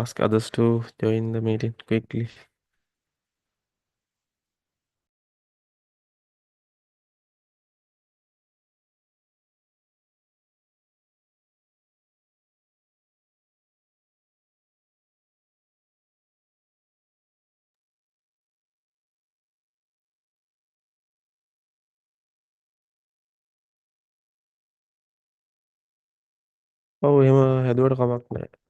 ask others to join the meeting quickly. ඔව් එහෙම හැදුවට කමක් නැහැ.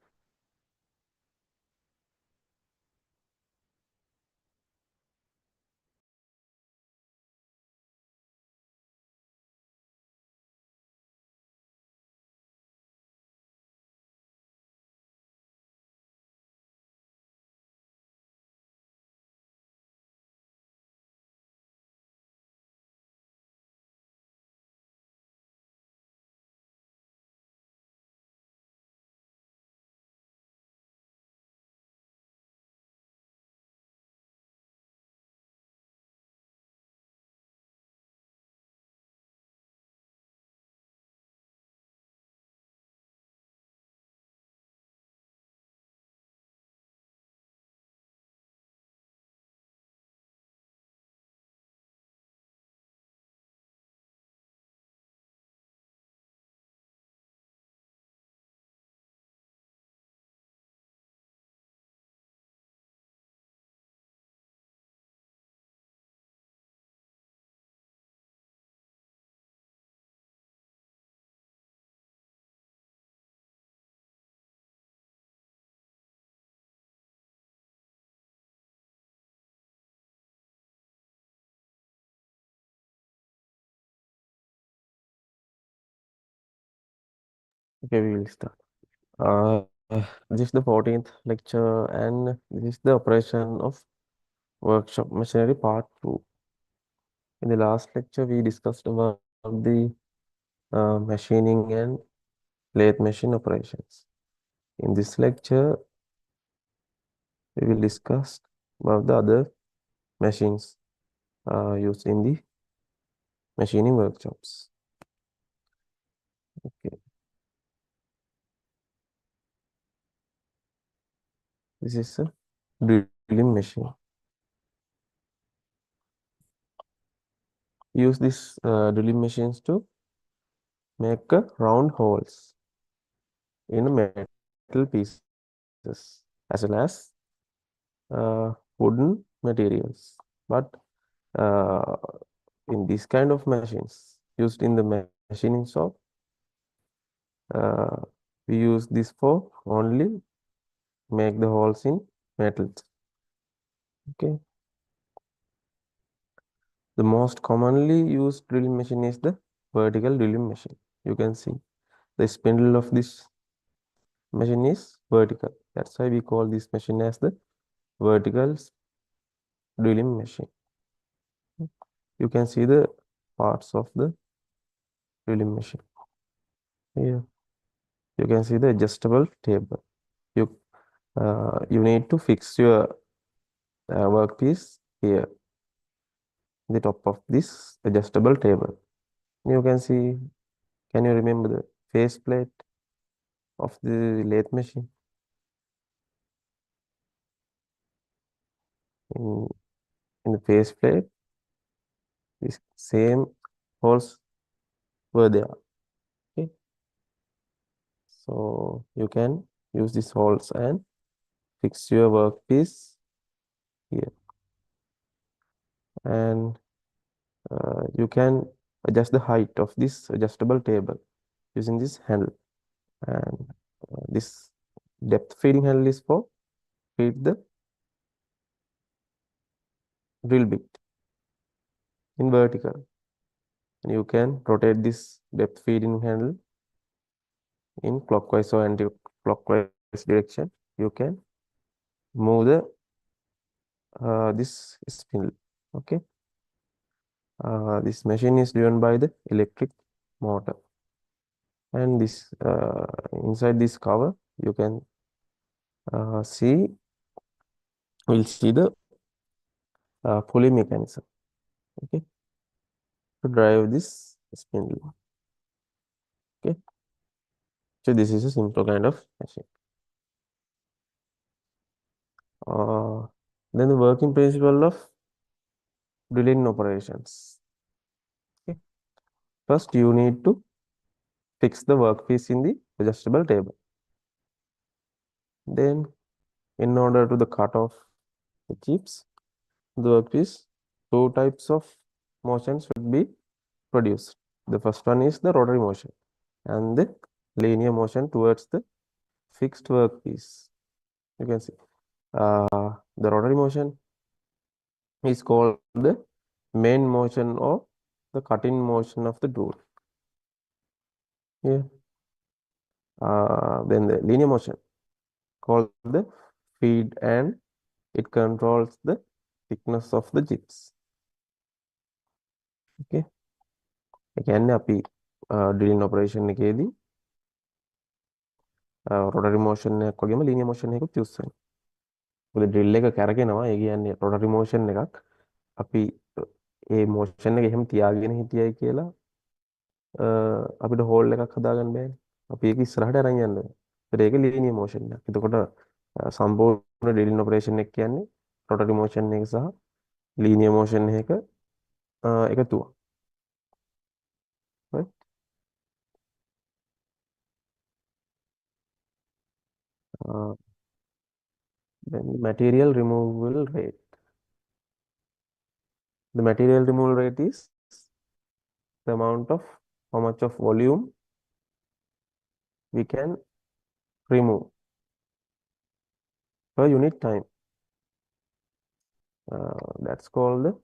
Okay, we will start. Uh, this is the 14th lecture and this is the operation of workshop machinery part 2. In the last lecture, we discussed about the machining and lathe machine operations. In this lecture, we will discuss about the other machines used in the machining workshops. Okay, this is a drilling machine. Use this drilling machines to make round holes in metal pieces as well as wooden materials. But uh, in this kind of machines used in the machining shop, uh, we use this for only make the holes in metals. Okay. The most commonly used drilling machine is the vertical drilling machine. You can see the spindle of this machine is vertical. That's why we call this machine as the vertical drilling machine. You can see the parts of the drilling machine. Here, you can see the adjustable table. You need to fix your workpiece here, the top of this adjustable table. You can see, can you remember the faceplate of the lathe machine? In, in the faceplate, these same holes were there. Okay, so you can use these holes and fix your workpiece here, and you can adjust the height of this adjustable table using this handle, and this depth feeding handle is for feed the drill bit in vertical, and you can rotate this depth feeding handle in clockwise or anti-clockwise direction. You can move the this spindle. Okay, this machine is driven by the electric motor, and this inside this cover you can see we'll see the pulley mechanism. Okay, to drive this spindle. Okay, so this is a simple kind of machine. Uh, then the working principle of drilling operations. Okay. First, you need to fix the workpiece in the adjustable table. Then, in order to the cut off the chips, the workpiece, two types of motions should be produced. The first one is the rotary motion and the linear motion towards the fixed workpiece. You can see the rotary motion is called the main motion or the cutting motion of the tool. Yeah. Then the linear motion called the feed and it controls the thickness of the chips. Okay. ඒ කියන්නේ අපි ඩ්‍රිලින් operation එකේදී rotary motion එකක් වගේම linear motion එකකුත් use වෙනවා. මොකද drill එක කැරගෙනවා. ඒ කියන්නේ රොටරි මෝෂන් එකක් අපි ඒ මෝෂන් එක එහෙම තියාගෙන හිටියයි කියලා අපිට හෝල් එකක් හදාගන්න බෑනේ. අපි ඒක ඉස්සරහට අරන් යන්න ඕනේ. ඒත් ඒක ලීනියර් මෝෂන් එකක්. එතකොට සම්පූර්ණ ඩ්‍රිලින් ඔපරේෂන් එක කියන්නේ රොටරි මෝෂන් එක සහ ලීනියර් මෝෂන් එක එකතුව. right? Then material removal rate. The material removal rate is the amount of how much of volume we can remove per unit time. That's called the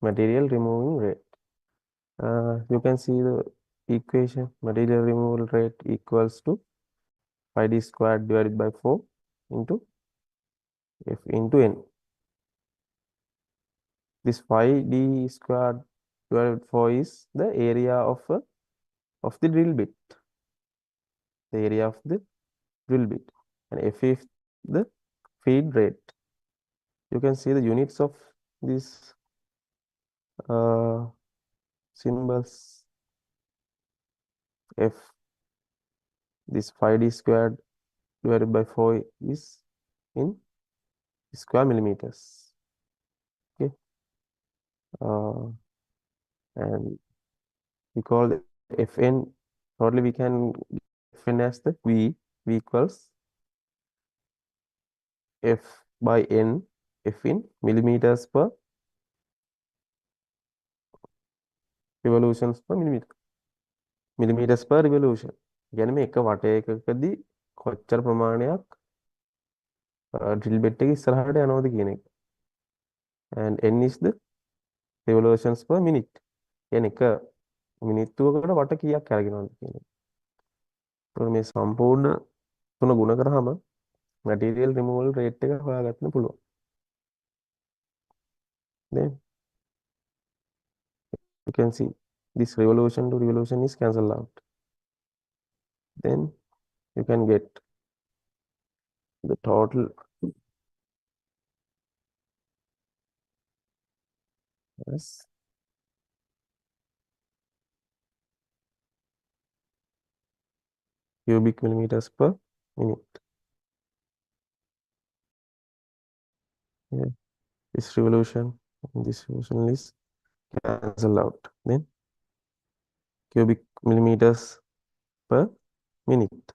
material removing rate. You can see the equation. Material removal rate equals to 5d squared divided by 4 into F into N. This 5d squared divided by 4 is the area of the drill bit. The area of the drill bit. And F is the feed rate. You can see the units of these symbols. F, this 5d squared divided by 4 is in square millimeters. Okay. And we call the Fn, totally we can Fn as the V equals F by N, F in millimeters per revolutions per millimeter. Millimeters per revolution. කියන්නේ මේ එක වටයකදී කොච්චර ප්‍රමාණයක් drill bit එක ඉස්සරහට යනවද කියන එක. And N is the revolutions per minute. කියන්නේ එක මිනිත්තුවකට වට කීයක් කරගෙනවද කියන එක. ඒතකොට මේ සම්පූර්ණ තුන ගුණ කරාම material removal rate එක හොයාගන්න පුළුවන්. Then you can see this revolution to revolution is cancelled out. Then you can get the total as cubic millimeters per minute. Yeah. This revolution and this revolution is cancelled out. Then cubic millimeters per minute.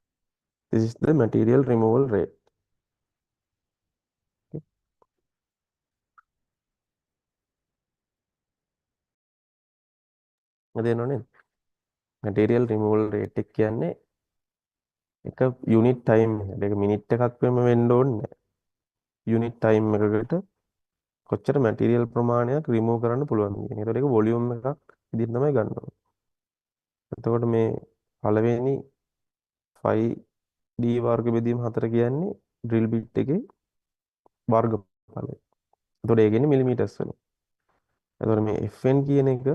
This is the material removal rate. Okay. අදේනෝනේ material removal rate එක කියන්නේ එක unit time එක මිනිත් එකක් වෙම වෙන්න ඕනේ නැහැ. unit time එකකට කොච්චර material ප්‍රමාණයක් remove කරන්න පුළුවන්ද කියන. ඒතකොට ඒක volume එකක් විදිහට තමයි ගන්න ඕනේ. එතකොට මේ පළවෙනි 5d වර්ග බෙදීම 4 කියන්නේ drill bit එකේ වර්ගඵලය. එතකොට ඒ කියන්නේ millimeters වලින්. එතකොට මේ Fn කියන එක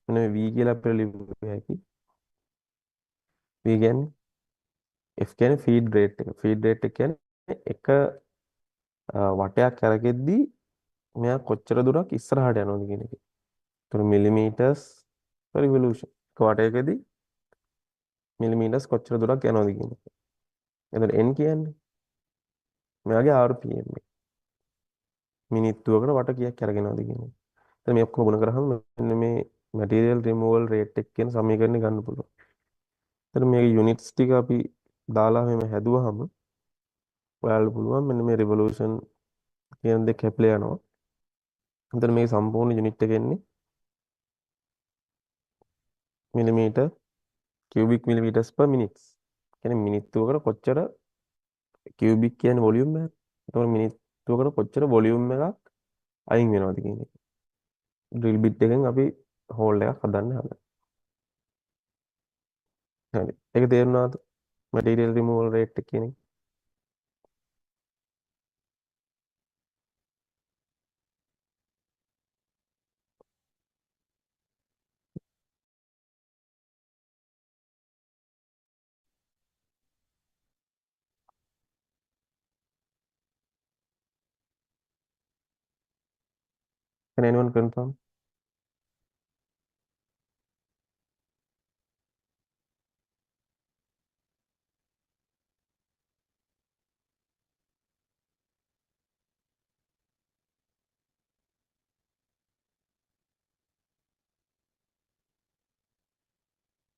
මෙන්න V කියලා අපිට ලියන්න හැකි. V කියන්නේ F කියන්නේ feed rate එක. feed rate එක කියන්නේ එක වටයක් කරගෙද්දී මෙයා කොච්චර දුරක් ඉස්සරහට යනවද කියන එක. එතකොට millimeters per revolution. එක වටයකදී millimeters කොච්චර දුරක් යනවද කියන එක. එතකොට N කියන්නේ මෙයාගේ RPM එක. මිනිත්තුවකට වට කීයක් අරගෙනවද කියන එක. දැන් මේ ඔක්කොම ගුණ කරාම මෙන්න මේ මැටීරියල් රිමූවල් රේට් එක කියන සමීකරණය ගන්න පුළුවන්. එතන මේ යුනිට්ස් ටික අපි දාලා මෙහෙම හැදුවාම ඔයාලට පුළුවන් මෙන්න මේ රිවොලූෂන් කියන දෙක කැපිලා යනවා. එතන මේ සම්පූර්ණ යුනිට් එක එන්නේ මිලිමීටර් කියුබික් මිලිමීටර්ස් per minutes. කියන්නේ මිනිත්තුවකට කොච්චර කියුබික් කියන්නේ වොලියුම් එක. එතකොට මිනිත්තුවකට කොච්චර වොලියුම් එකක් අයින් වෙනවද කියන එක. ඩ්‍රිල් බිට් එකෙන් අපි හෝල් එකක් හදන්න හදනවා. හරි. ඒක තේරුණාද? මැටීරියල් රිමූවල් රේට් එක කියන එක. Can anyone confirm?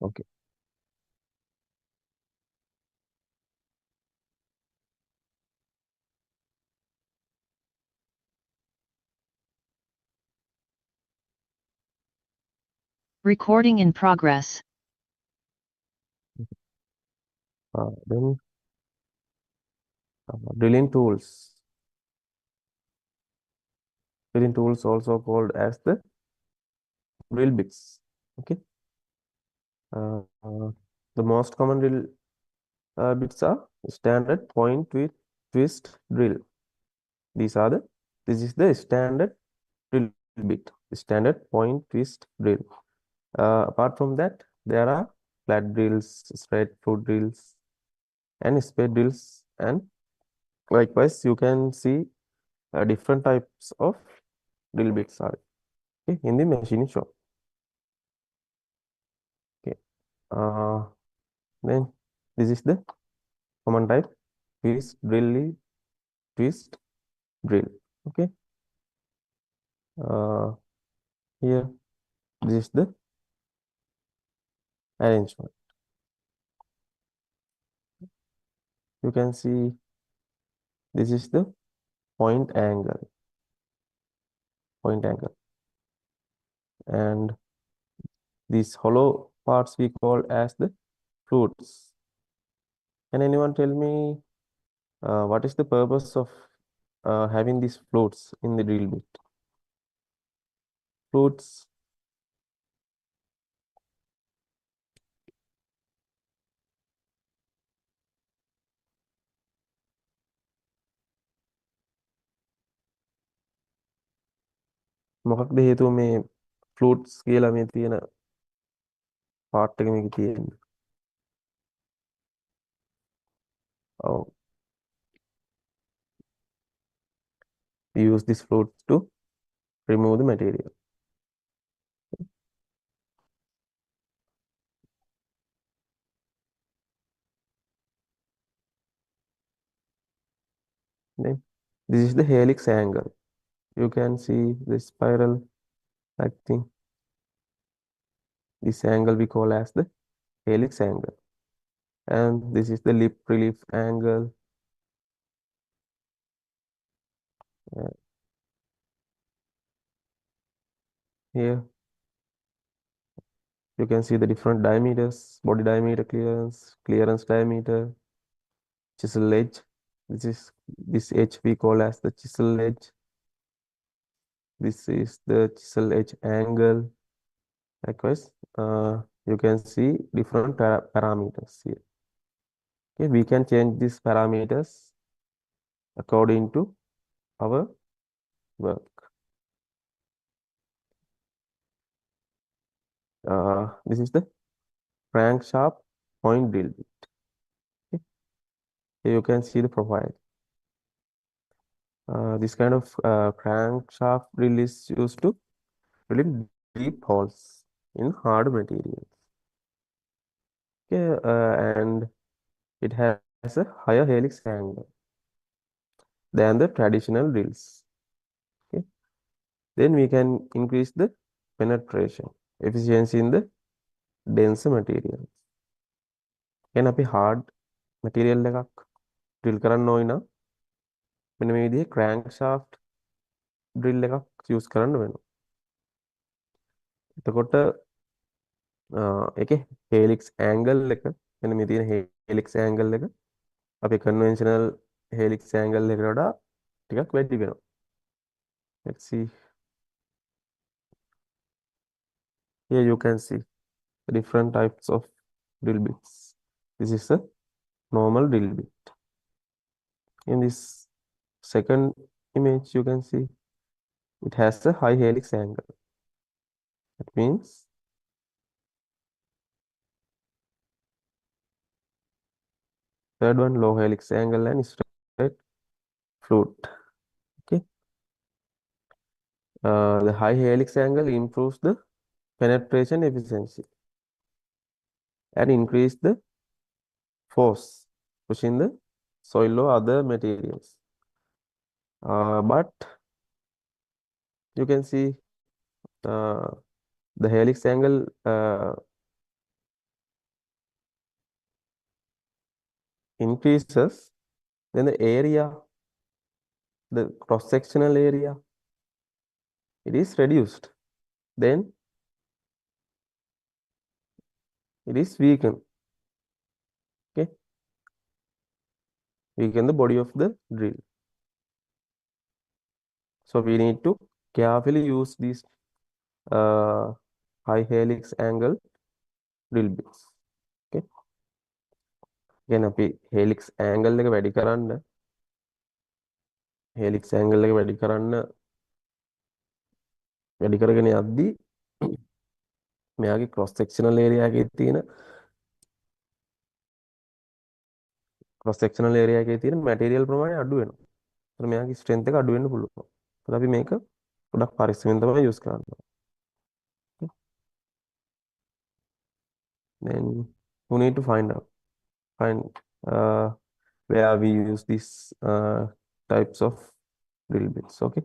Okay. Recording in progress. Then drilling tools. Drilling tools also called as the drill bits. Okay. Uh, uh, the most common drill bits are standard point with twist drill. These are the this is the standard drill bit. Standard point twist drill. Apart from that, there are flat drills, straight through drills, and spade drills, and likewise you can see different types of drill bits are okay, in the machining shop. Okay. Then this is the common type twist drill. Okay. Uh, Here this is the arrangement. You can see this is the point angle, and these hollow parts we call as the flutes. Can anyone tell me what is the purpose of having these flutes in the drill bit? Flutes. මොකක්ද හේතුව මේ flutes කියලා මේ තියෙන part එක මේකේ තියෙන්නේ? Oh, we use this flute to remove the material. Then this is the helix angle. You can see the spiral like thing. This angle we call as the helix angle. And this is the lip relief angle. Uh, Here you can see the different diameters, body diameter clearance diameter, chisel edge. This edge we call as the chisel edge. This is the chisel edge angle. Likewise, you can see different parameters here. Okay, we can change these parameters according to our work. This is the crankshaft point drill bit. Okay. Here you can see the profile. This kind of crankshaft drill is used to drill deep holes in hard materials. Okay, and it has a higher helix angle than the traditional drills. Then we can increase the penetration efficiency in the dense materials. Then අපි hard material එකක් drill කරන්න ඕන නම් මෙන්න මේ විදිහේ crankshaft drill එකක් use කරන්න වෙනවා. එතකොට ඒකේ helix angle එක මෙන්න මේ තියෙන helix angle එක අපි conventional helix angle එකට වඩා ටිකක් වැඩි වෙනවා. Let's see. Here you can see different types of drill bits. This is a normal drill bit. In this second image, you can see it has a high helix angle. That means third one low helix angle and straight flute. Okay. The high helix angle improves the penetration efficiency and increase the force pushing the soil or other materials. But you can see uh, the helix angle increases, then the area, the cross-sectional area, it is reduced. Then it is weakened. Okay, weaken the body of the drill. So we need to carefully use these high helix angle drill bits. Okay. Again, අපි helix angle එක වැඩි කරන්න helix angle එක වැඩි කරගෙන යද්දී මෙයාගේ cross sectional area එකේ තියෙන material ප්‍රමාණය අඩු වෙනවා. ඒතර මෙයාගේ strength එක අඩු වෙන්න පුළුවන්. ඒත් අපි මේක ගොඩක් පරිස්සමෙන් තමයි use කරන්නේ. Then we need to find uh, where we use these types of drill bits. Okay,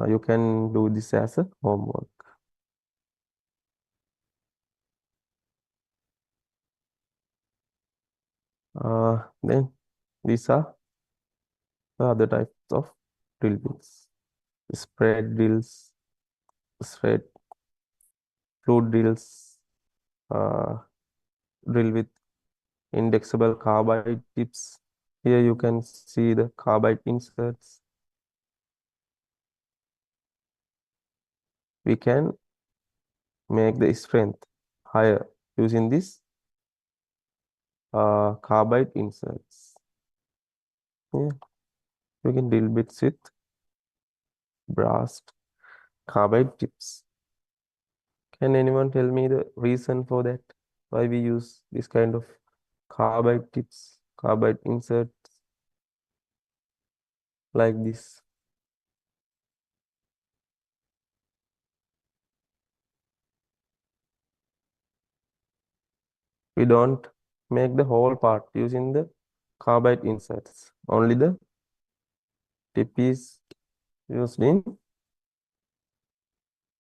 you can do this as a homework. Then these are the other types of drill bits: spread drills, spread flute drills, uh, drill with indexable carbide tips. Here you can see the carbide inserts. We can make the strength higher using this carbide inserts. Yeah, we can drill bits with brass carbide tips. Can anyone tell me the reason for that? Why we use this kind of carbide tips, carbide inserts like this? We don't make the whole part using the carbide inserts. Only the tip is used in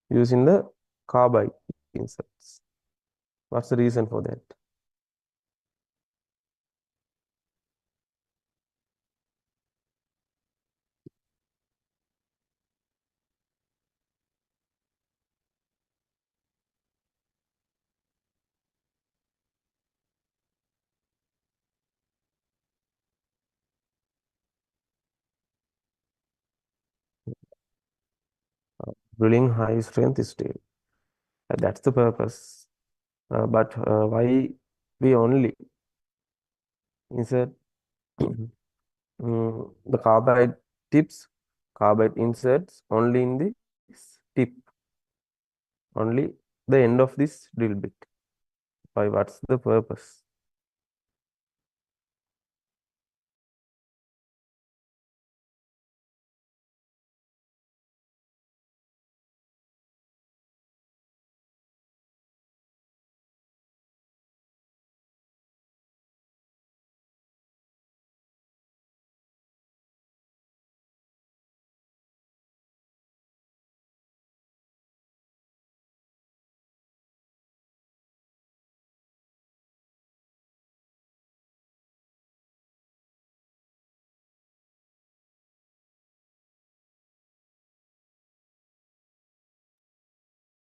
using the carbide inserts. What's the reason for that? Drilling high strength steel. That's the purpose. But why we only insert the carbide inserts only in the tip, only the end of this drill bit? Why? What's the purpose?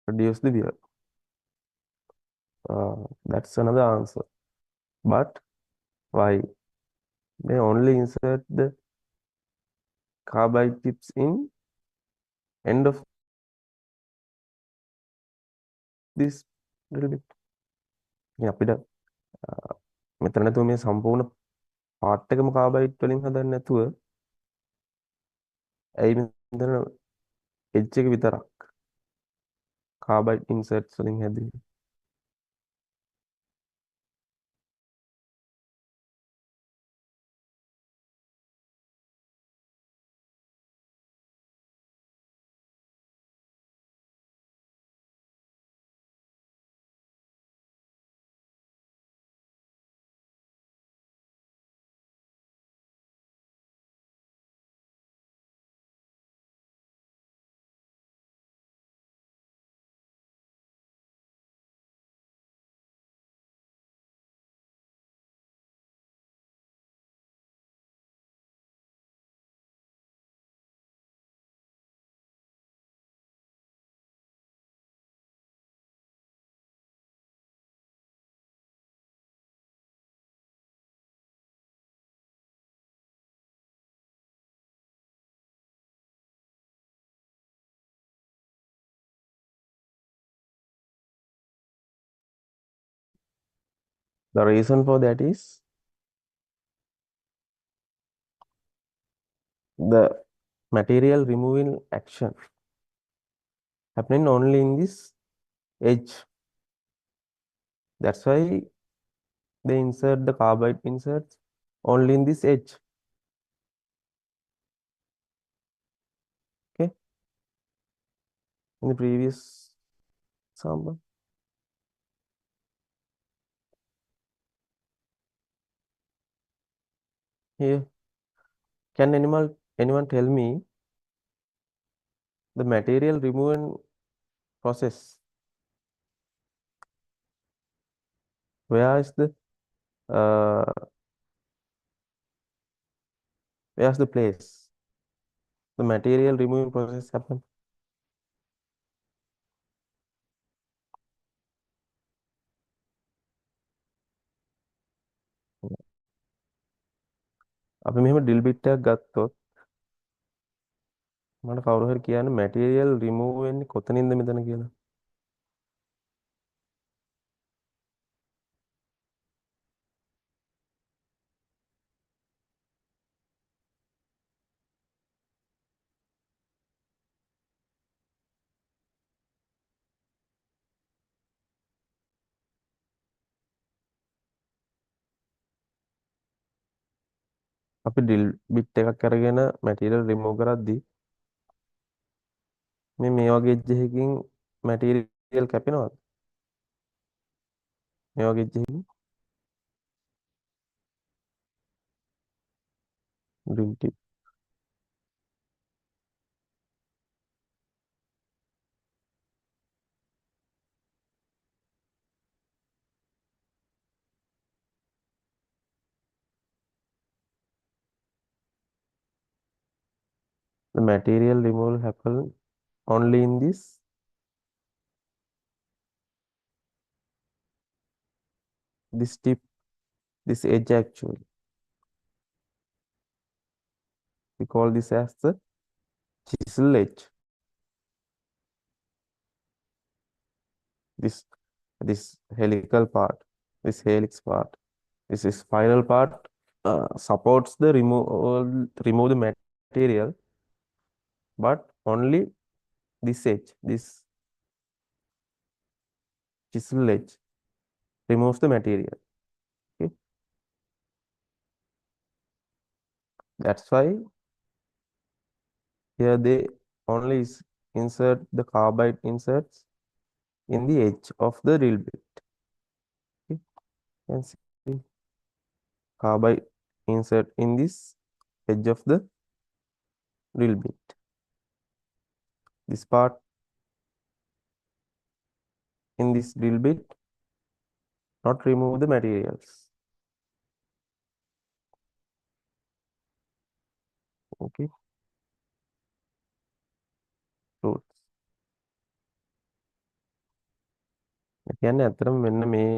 reduce the wear. That's another answer. But why? They only insert the carbide tips in end of this drill bit. ඉතින් අපිට මෙතන නැතුව මේ සම්පූර්ණ part එකම carbide වලින් හදන්න නැතුව ඇයි මෙතන එජ් එක විතරක් කාබයිඩ් ඉන්සර්ට්ස් වලින් හැදුවේ? The reason for that is the material removing action happening only in this edge. That's why they insert the carbide inserts only in this edge. Okay. In the previous example. Here, can anyone tell me the material removal process? Where is the uh, where's the place the material removing process happen? අපි මෙහෙම drill bit එකක් ගත්තොත් මට කවුරු හරි කියන්න material remove වෙන්නේ කොතනින්ද මෙතන කියලා. අපි drill bit එකක් අරගෙන material remove කරද්දී මේ වගේ edge එකකින් material කැපෙනවද? මේ වගේ edge එකකින් drill tip. The material removal happen only in this tip, this edge actually. We call this as the chisel edge. This helical part, this helix part, this spiral part supports the remove the material, but only this edge, this chisel edge removes the material. Okay, that's why here they only insert the carbide inserts in the edge of the drill bit. Okay, you can see carbide insert in this edge of the drill bit. This part in this drill bit not remove the materials. Okay, fruits. කියන්නේ ඇත්තටම මෙන්න මේ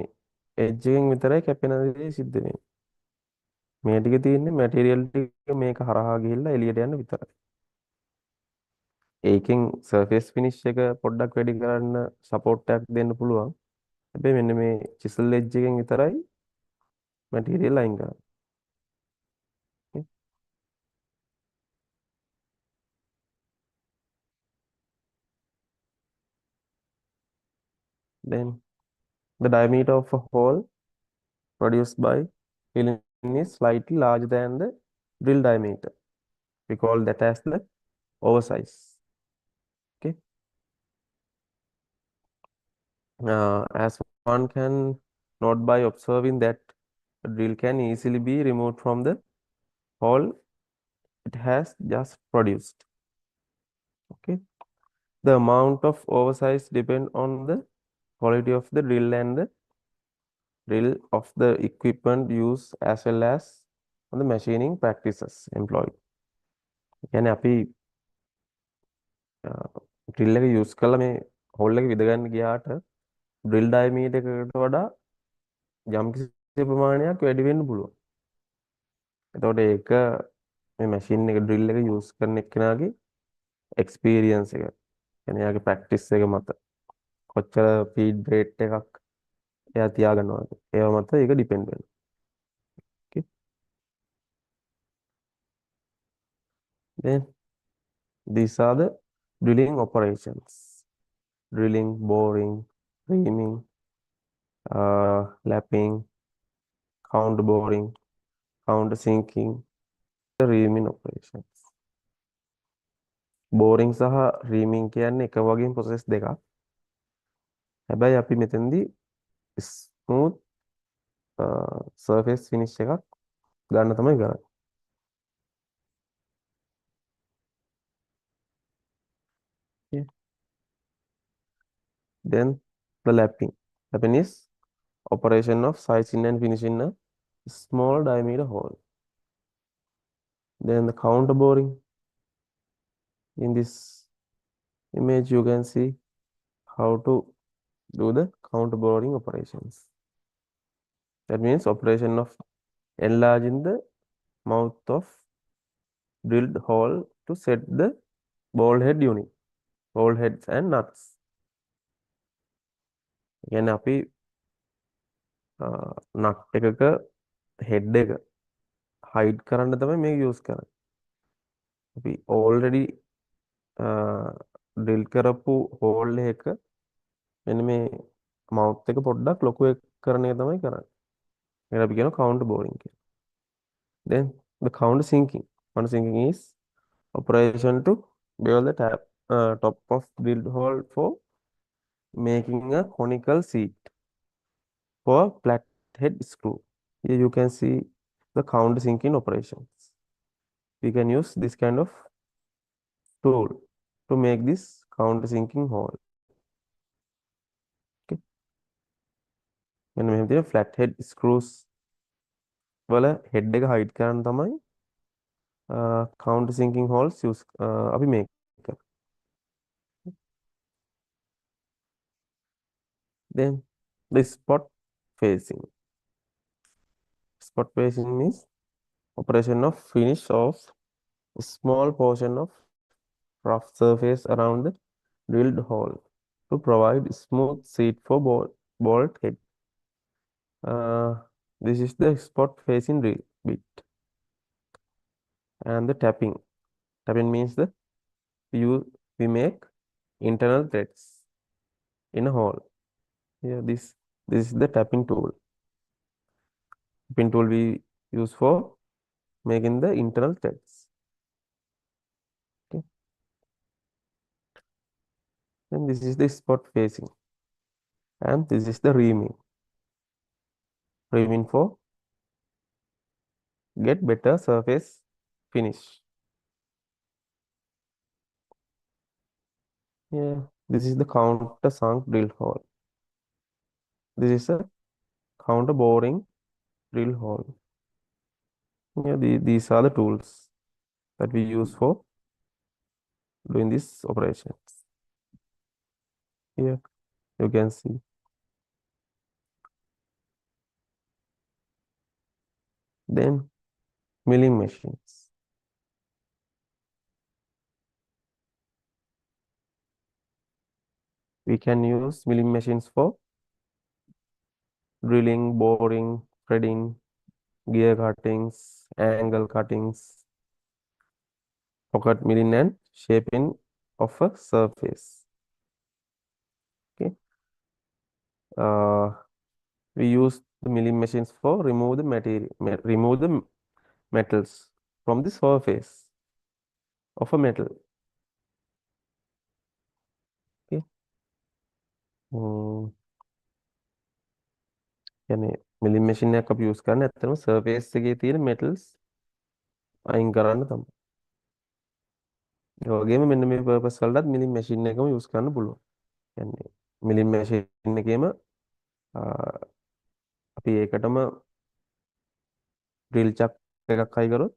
edge එකෙන් විතරයි කැපෙන දේ සිද්ධ වෙන්නේ. මේ ටික තියෙන්නේ මැටීරියල් ටික මේක හරහා ගිහිල්ලා එළියට යන්න විතරයි. ඒකෙන් සර්ෆේස් ෆිනිෂ් එක පොඩ්ඩක් වැඩි කරන්න සපෝට් එකක් දෙන්න පුළුවන්. හැබැයි මෙන්න මේ චිසල් එජ් එකෙන් විතරයි මැටීරියල් අයින් කරන්නේ. Then the diameter of a hole produced by drilling is slightly larger than the drill diameter. We call that as the oversize. Okay. As one can note by observing that a drill can easily be removed from the hole it has just produced. Okay. The amount of oversize depend on the quality of the drill and the drill of the equipment used as well as on the machining practices employed. කියන්නේ අපි drill එක use කරලා මේ hall එක විද ගන්න ගියාට drill ඩයමීටර් එකකට වඩා යම්කිසි ප්‍රමාණයක් වැඩි වෙන්න පුළුවන්. එතකොට ඒක මේ මැෂින් එක ඩ්‍රිල් එක යූස් කරන එක්කෙනාගේ එක්ස්පීරියන්ස් එක. يعني එයාගේ ප්‍රැක්ටිස් එක මත කොච්චර ෆීඩ් රේට් එකක් එයා තියාගන්නවද? ඒව මත ඒක ඩිපෙන්ඩ් වෙනවා. Okay. Then these are the drilling operations. Drilling, boring, reaming, lapping, count boring, count sinking, the reaming operations. boring සහ reaming කියන්නේ එක වගේම process දෙකක්. හැබැයි අපි මෙතනදී smooth surface finish එකක් ගන්න තමයි කරන්නේ. Yeah. Then the lapping. Lapping is operation of sizing and finishing a small diameter hole. Then the counter boring. In this image, you can see how to do the counter boring operations. That means operation of enlarging the mouth of drilled hole to set the ball head unit, ball heads and nuts. කියන්නේ අපි nut එකක head එක hide කරන්න තමයි මේක use කරන්නේ. අපි already drill කරපු හෝල් එක මෙන්න මේ මවුත් එක පොඩ්ඩක් ලොකු කරන එක තමයි කරන්නේ. ඒකට අපි කියනවා counter boring කියලා. Then the counter sinking. Counter sinking is operation to bevel the top of drilled hole for making a conical seat for flathead screw. Here you can see the counter sinking operations. We can use this kind of tool to make this counter sinking hole. Okay. මෙන්න මෙහෙම තියෙන flathead screws වල head එක hide කරන්න තමයි counter sinking holes use අපි make කරන්නේ. Then the spot facing. Spot facing means operation of finish of a small portion of rough surface around the drilled hole to provide smooth seat for bolt head. This is the spot facing drill bit. And the tapping. Tapping means we make internal threads in a hole. Here this is the tapping tool. Tapping tool we use for making the internal threads. Okay. And this is the spot facing. And this is the reaming. Reaming for get better surface finish. Yeah, this is the counter sunk drill hole. This is a counter boring drill hole. Yeah, these are the tools that we use for doing these operations. Here you can see. Then milling machines. We can use milling machines for drilling, boring, threading, gear cuttings, angle cuttings, pocket milling and shaping of a surface. Okay. Uh, we use the milling machines for remove the material, remove the metals from the surface of a metal. Okay. يعني milling machine එකක් අපි use කරන්නේ ඇත්තටම surface එකේ තියෙන metals අයින් කරන්න තමයි. ඒ වගේම මෙන්න මේ purpose වලටත් milling machine එකම use කරන්න පුළුවන්. يعني milling machine එකේම අපි ඒකටම drill chuck එකක් හයි කරොත්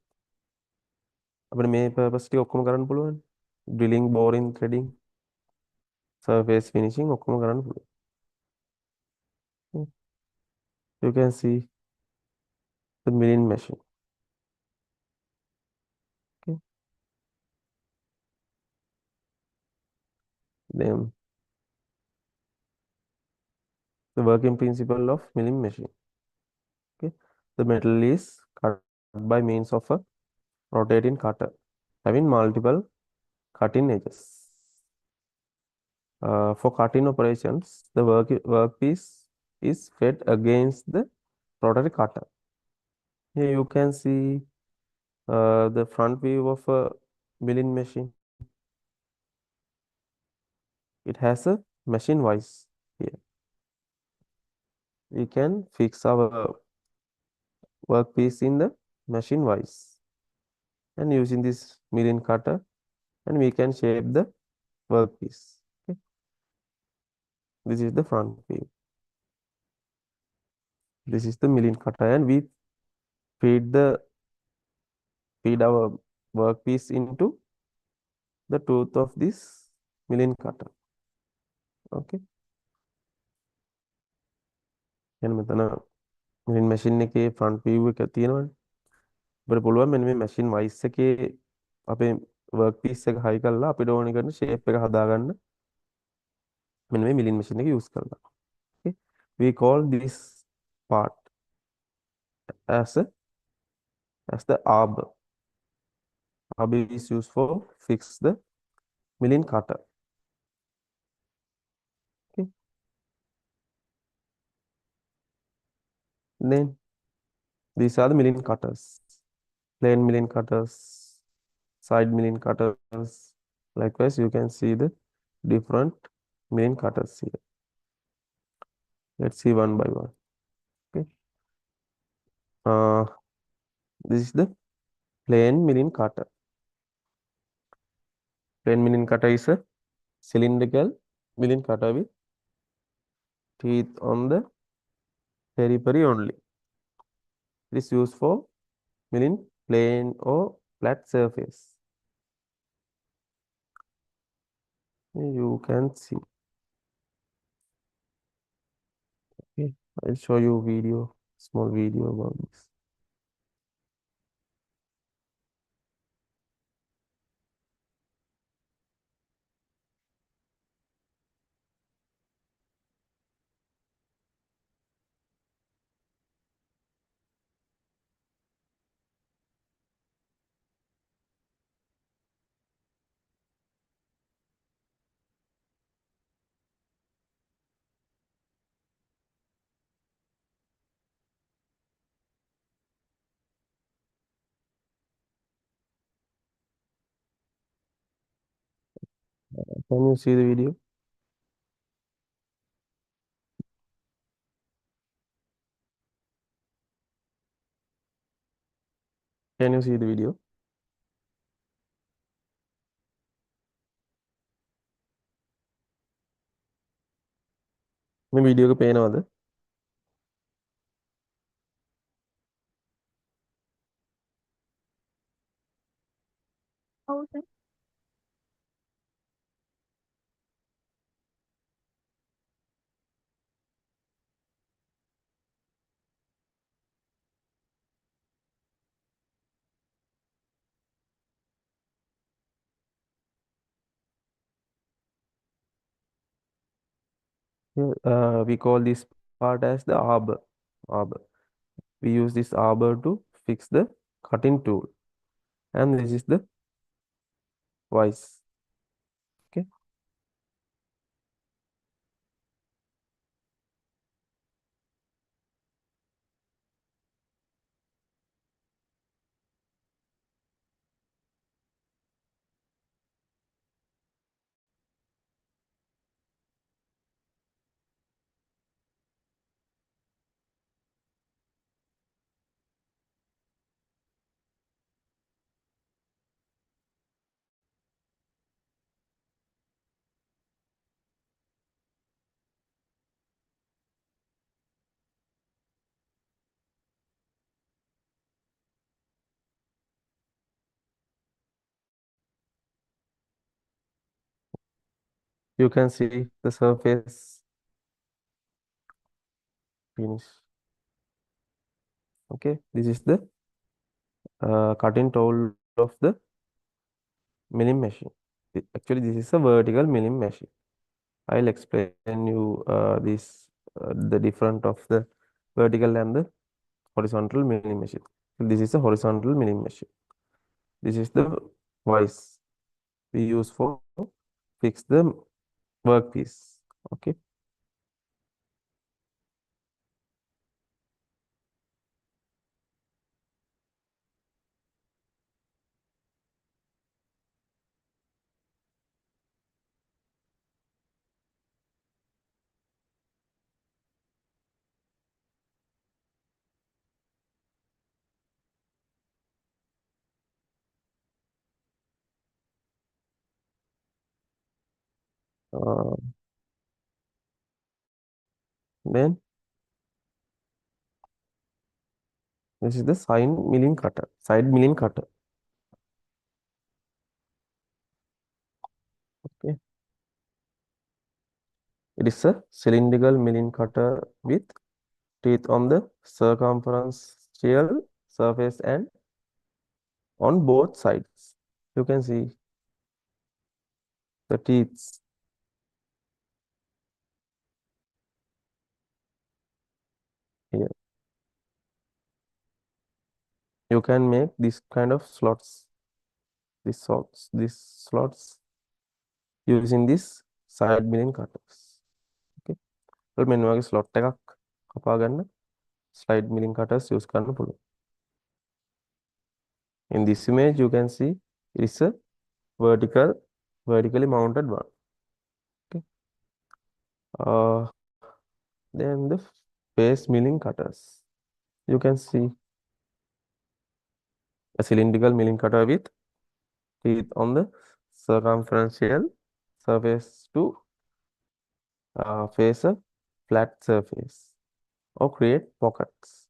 අපිට මේ purpose ටික ඔක්කොම කරන්න පුළුවන්. drilling, boring, threading, surface finishing ඔක්කොම කරන්න පුළුවන්. You can see the milling machine. Okay. Then the working principle of milling machine. Okay. The metal is cut by means of a rotating cutter having multiple cutting edges. For cutting operations, the workpiece is fed against the rotary cutter. Here you can see the front view of a milling machine. It has a machine vise here. We can fix our workpiece in the machine vise and using this milling cutter, and we can shape the workpiece. Okay. This is the front view. This is the milling cutter, and we feed our workpiece into the tooth of this milling cutter. Okay. එහෙනම් මෙතන milling machine එකේ front view එක තියෙනවනේ. අපිට පුළුවන් මෙන්න මේ machine vise එකේ අපේ workpiece එක high කරලා අපිට ඕනි කරන shape එක හදාගන්න මෙන්න මේ milling machine එක use කරලා. Okay. We call this part as the arbor. Arbor is used for fix the milling cutter. Okay. Then these are the milling cutters. Plain milling cutters, side milling cutters. Likewise, you can see the different milling cutters here. Let's see one by one. Okay. This is the plain milling cutter. Plain milling cutter is a cylindrical milling cutter with teeth on the periphery only. It is used for milling plain or flat surface. You can see. Okay, I'll show you video, small video about this. Can you see the video? Can you see the video? මේ video එක පේනවද? Okay, we call this part as the arbor. Arbor. We use this arbor to fix the cutting tool, and this is the vise. Okay, you can see the surface finish. Okay, this is the cutting tool of the milling machine. Actually, this is a vertical milling machine. I'll explain you this the difference of the vertical and the horizontal milling machine. This is a horizontal milling machine. This is the vise we use for fix the workpiece. Okay. Uh, then this is the side milling cutter. Okay. It is a cylindrical milling cutter with teeth on the circumferential surface and on both sides. You can see the teeth here. You can make this kind of slots, these slots using this side milling cutters. Okay. මෙන්න වගේ slot එකක් කපා ගන්න slide milling cutters use කරන්න පුළුවන්. In this image, you can see it is a vertically mounted one. Okay. Uh, then the face milling cutters. You can see a cylindrical milling cutter with teeth on the circumferential surface to face a flat surface or create pockets.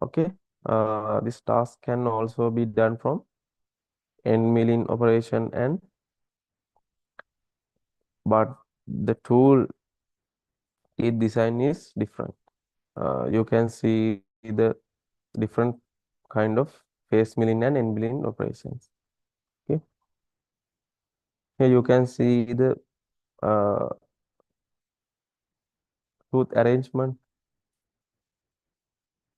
Okay. This task can also be done from end milling operation and but the tool teeth design is different. You can see the different kind of face milling and end milling operations. Okay. Here you can see the uh, tooth arrangement.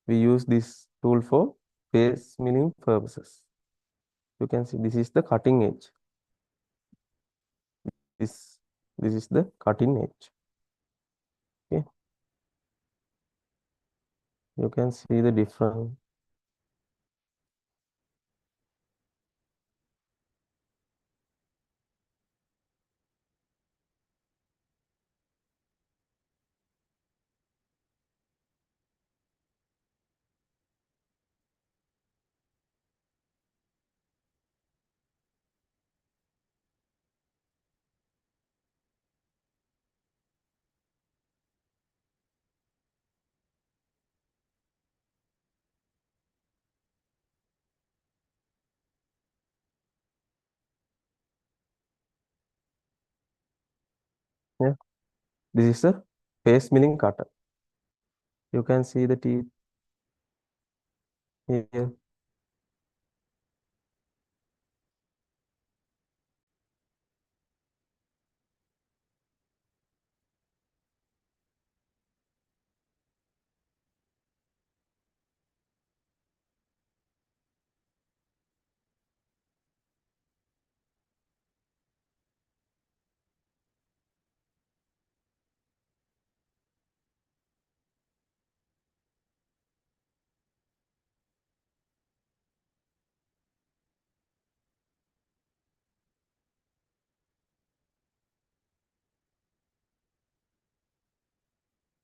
We use this tool for face milling purposes. You can see this is the cutting edge. This this is the cutting edge. Okay. You can see the different. Yeah. This is a face milling cutter. You can see the teeth here.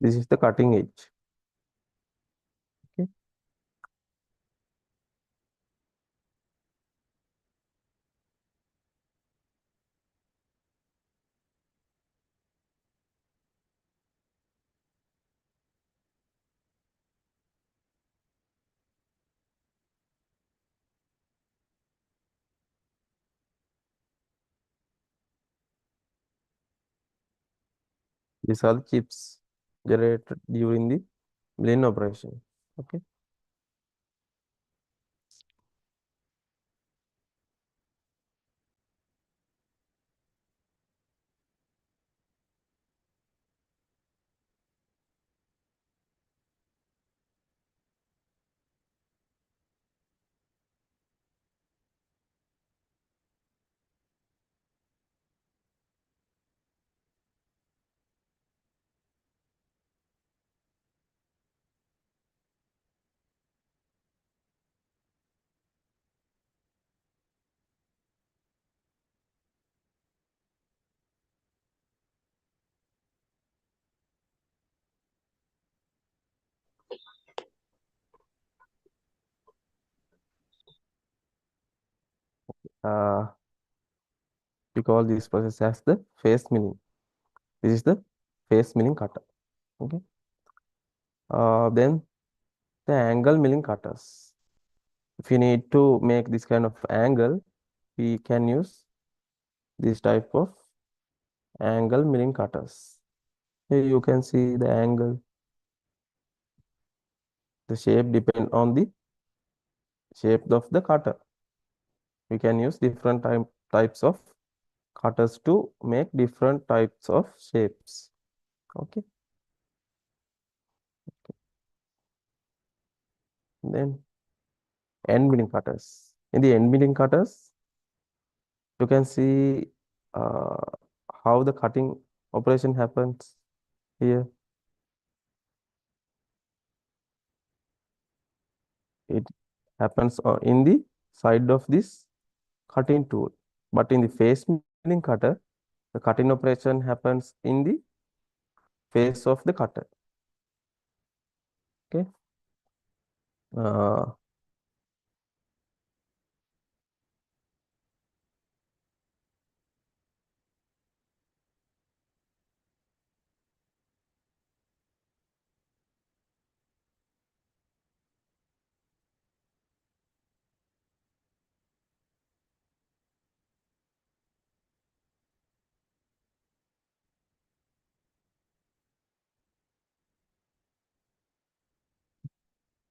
This is the cutting edge. Okay. These are the chips generated during the milling operation. Okay. Uh, we call this process as the face milling. This is the face milling cutter. Okay. Then the angle milling cutters. If you need to make this kind of angle, we can use this type of angle milling cutters. Here you can see the angle. The shape depend on the shape of the cutter. We can use different types of cutters to make different types of shapes. Okay. Then end milling cutters. In the end milling cutters, you can see uh, how the cutting operation happens here. It happens in the side of this cutting tool. But in the face milling cutter, the cutting operation happens in the face of the cutter. Okay. Uh,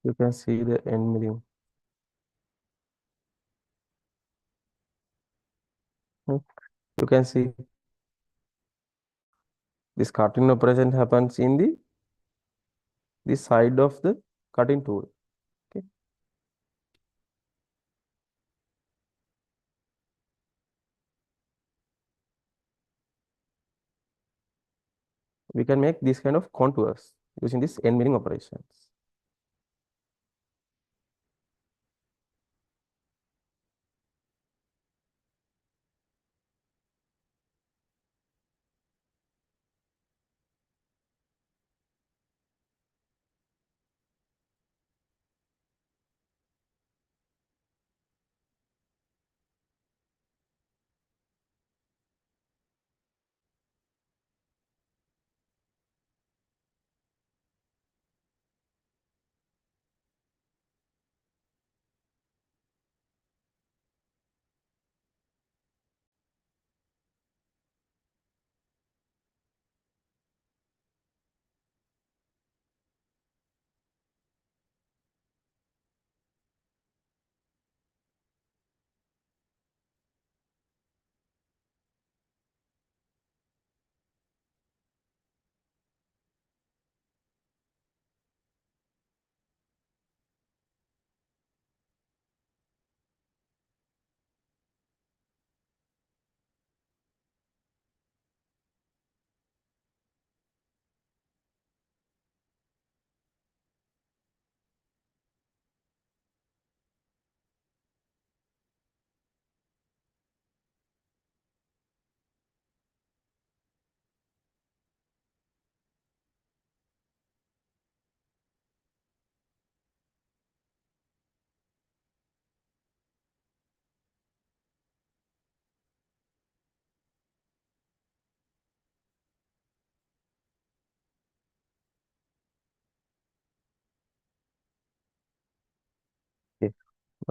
you can see the end milling. Hmm. You can see this cutting operation happens in the side of the cutting tool. Okay. We can make this kind of contours using this end milling operations.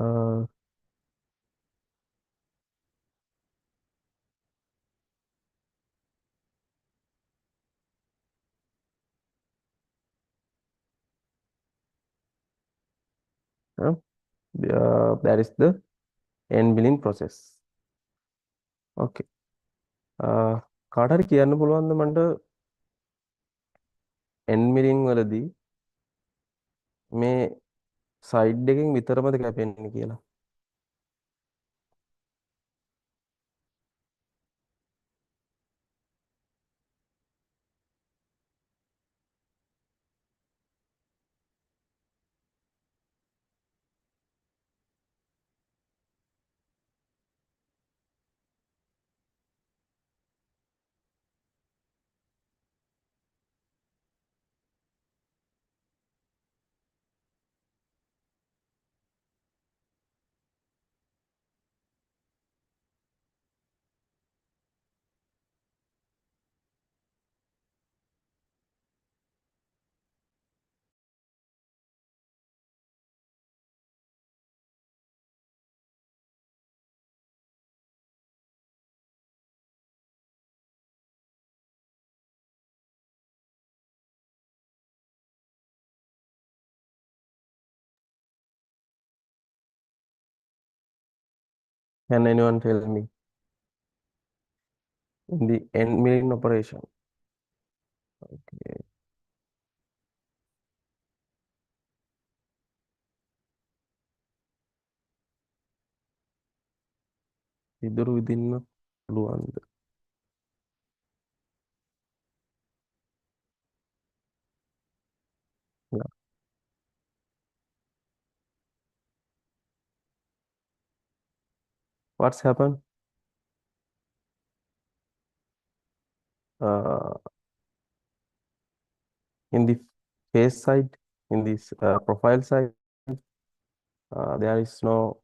Uh, uh, that is the end milling process. Okay. කාට හරි කියන්න පුළුවන්ද මන්ට end milling වලදී මේ side එකෙන් විතරමද කැපෙන්නේ කියලා? Can anyone tell me in the end milling operation? Okay. ඉදුරු විදින්න පුළුවන්ද? Yeah. What's happened? Uh, in the face side, in this profile side, there is no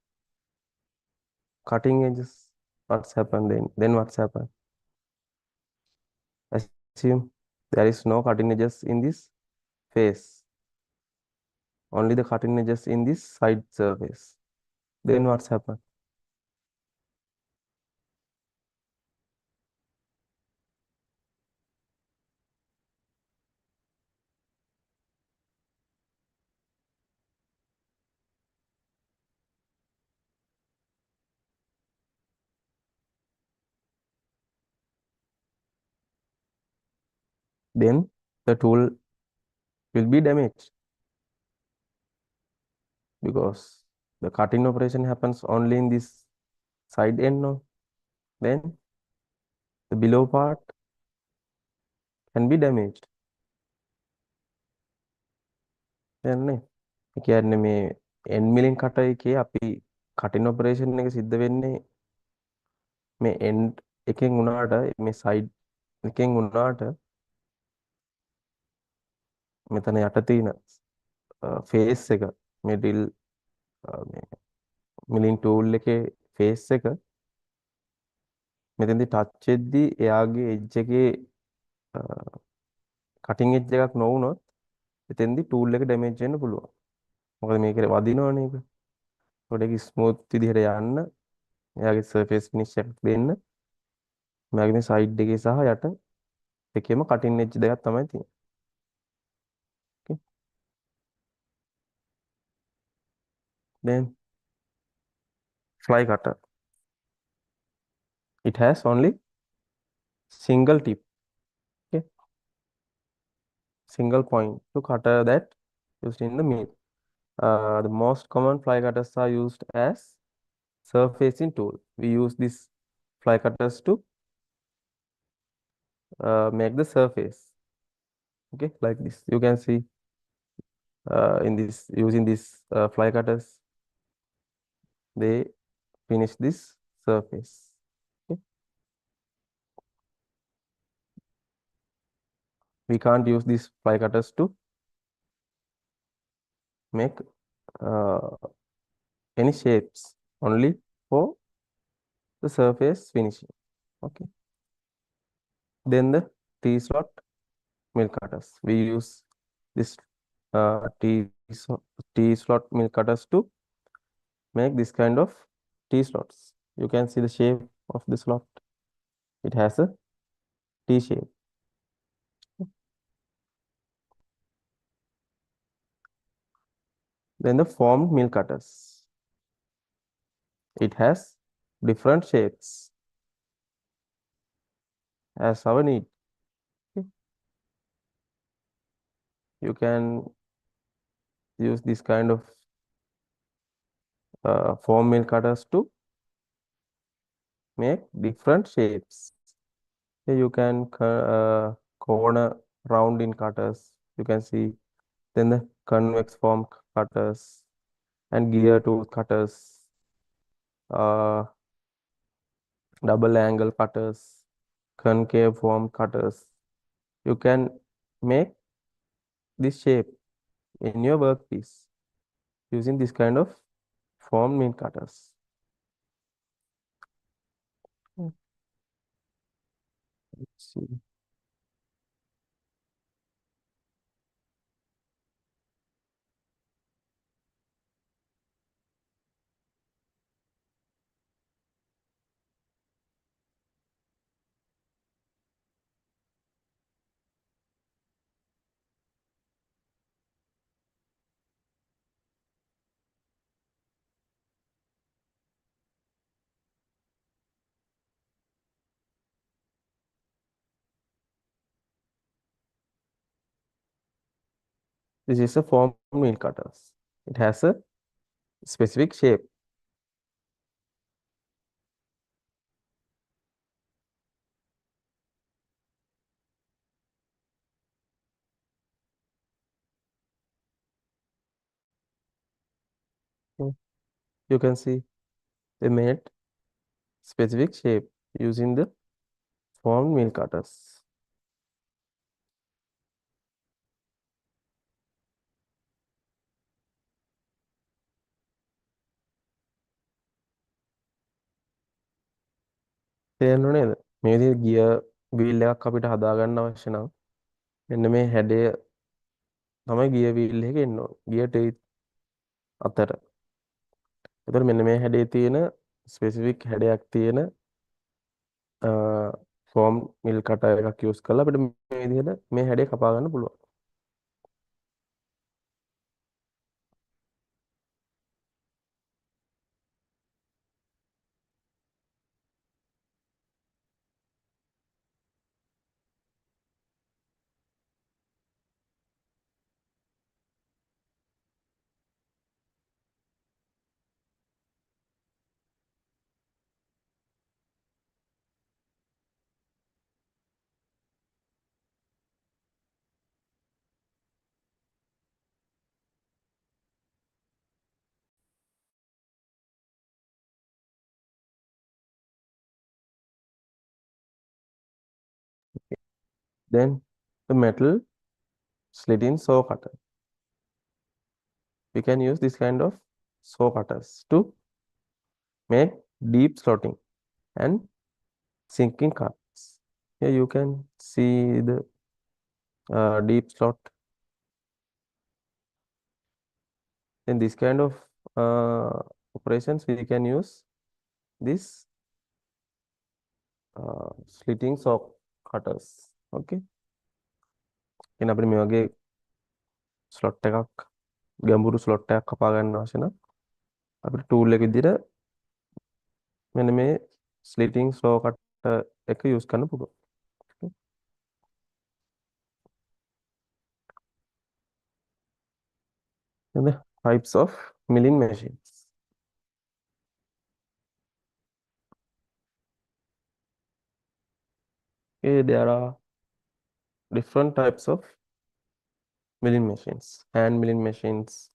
cutting edges. What's happened then? Then what's happened? Assume there is no cutting edges in this face, only the cutting edges in this side surface. Then what's happened? Then the tool will be damaged because the cutting operation happens only in this side end. No, then the below part can be damaged. එන්නේ ඒ කියන්නේ මේ end milling cutter එකේ අපි cutting operation එක සිද්ධ වෙන්නේ මේ end එකෙන් උනාට මේ side එකෙන් උනාට මෙතන යට තියෙන face එක මේ drill මේ milling tool එකේ face එක මෙතෙන්දි touch වෙද්දි එයාගේ edge එකේ cutting edge එකක් නොවුනොත් එතෙන්දි tool එක damage වෙන්න පුළුවන්. මොකද මේකේ වදිනවනේ ඒක. ඒකට ඒක smooth විදිහට යන්න එයාගේ surface finish එකක් දෙන්න මෙයාගේ මේ side එකේ සහ යට එකේම cutting edge දෙකක් තමයි තියෙන්නේ. Okay. Then fly cutter. It has only single tip. Okay. Single point to cutter that used in the mill. The most common fly cutters are used as surfacing tool. We use these fly cutters to make the surface. Okay, like this. You can see in this using these fly cutters, they finish this surface. Okay. We can't use these fly cutters to make uh, any shapes, only for the surface finishing. Okay. Then the T-slot mill cutters. We use this T slot mill cutters to make this kind of T slots. You can see the shape of the slot. It has a T shape. Then the formed mill cutters. It has different shapes as our need. Okay. You can use this kind of form mill cutters to make different shapes. Here you can corner round in cutters. You can see then the convex form cutters and gear tooth cutters, uh, double angle cutters, concave form cutters. You can make this shape in your workpiece using this kind of form mill cutters. Mm. Let's see. This is a form mill cutters. It has a specific shape. Mm. You can see they made specific shape using the form mill cutters. තේරෙනව නේද? මේ විදිහට gear wheel එකක් අපිට හදාගන්න අවශ්‍ය නම් මෙන්න මේ හැඩය තමයි ගියර් වීල් එකේ එන්න ඕනේ. ගියර් ටෙයිත් අතර. එතකොට මෙන්න මේ හැඩේ තියෙන ස්පෙસિෆික් හැඩයක් තියෙන ෆෝම් මිල් කටර් එකක් යූස් කරලා අපිට මේ විදිහට මේ හැඩය කපා ගන්න පුළුවන්. Then the metal slitting saw cutter. We can use this kind of saw cutters to make deep slotting and sinking cuts. Here you can see the deep slot. In this kind of operations, we can use this slitting saw cutters. Okay. එහෙනම් අපිට මේ වගේ slot එකක් ගැඹුරු slot එකක් කපා ගන්න අවශ්‍ය නම් අපිට ටූල් එක විදිහට මෙන්න මේ ස්ලිටිං ස්ලෝ කටර් එක යූස් කරන්න පුළුවන්. And the types of milling machines. Okay, there are different types of milling machines. Hand milling machines,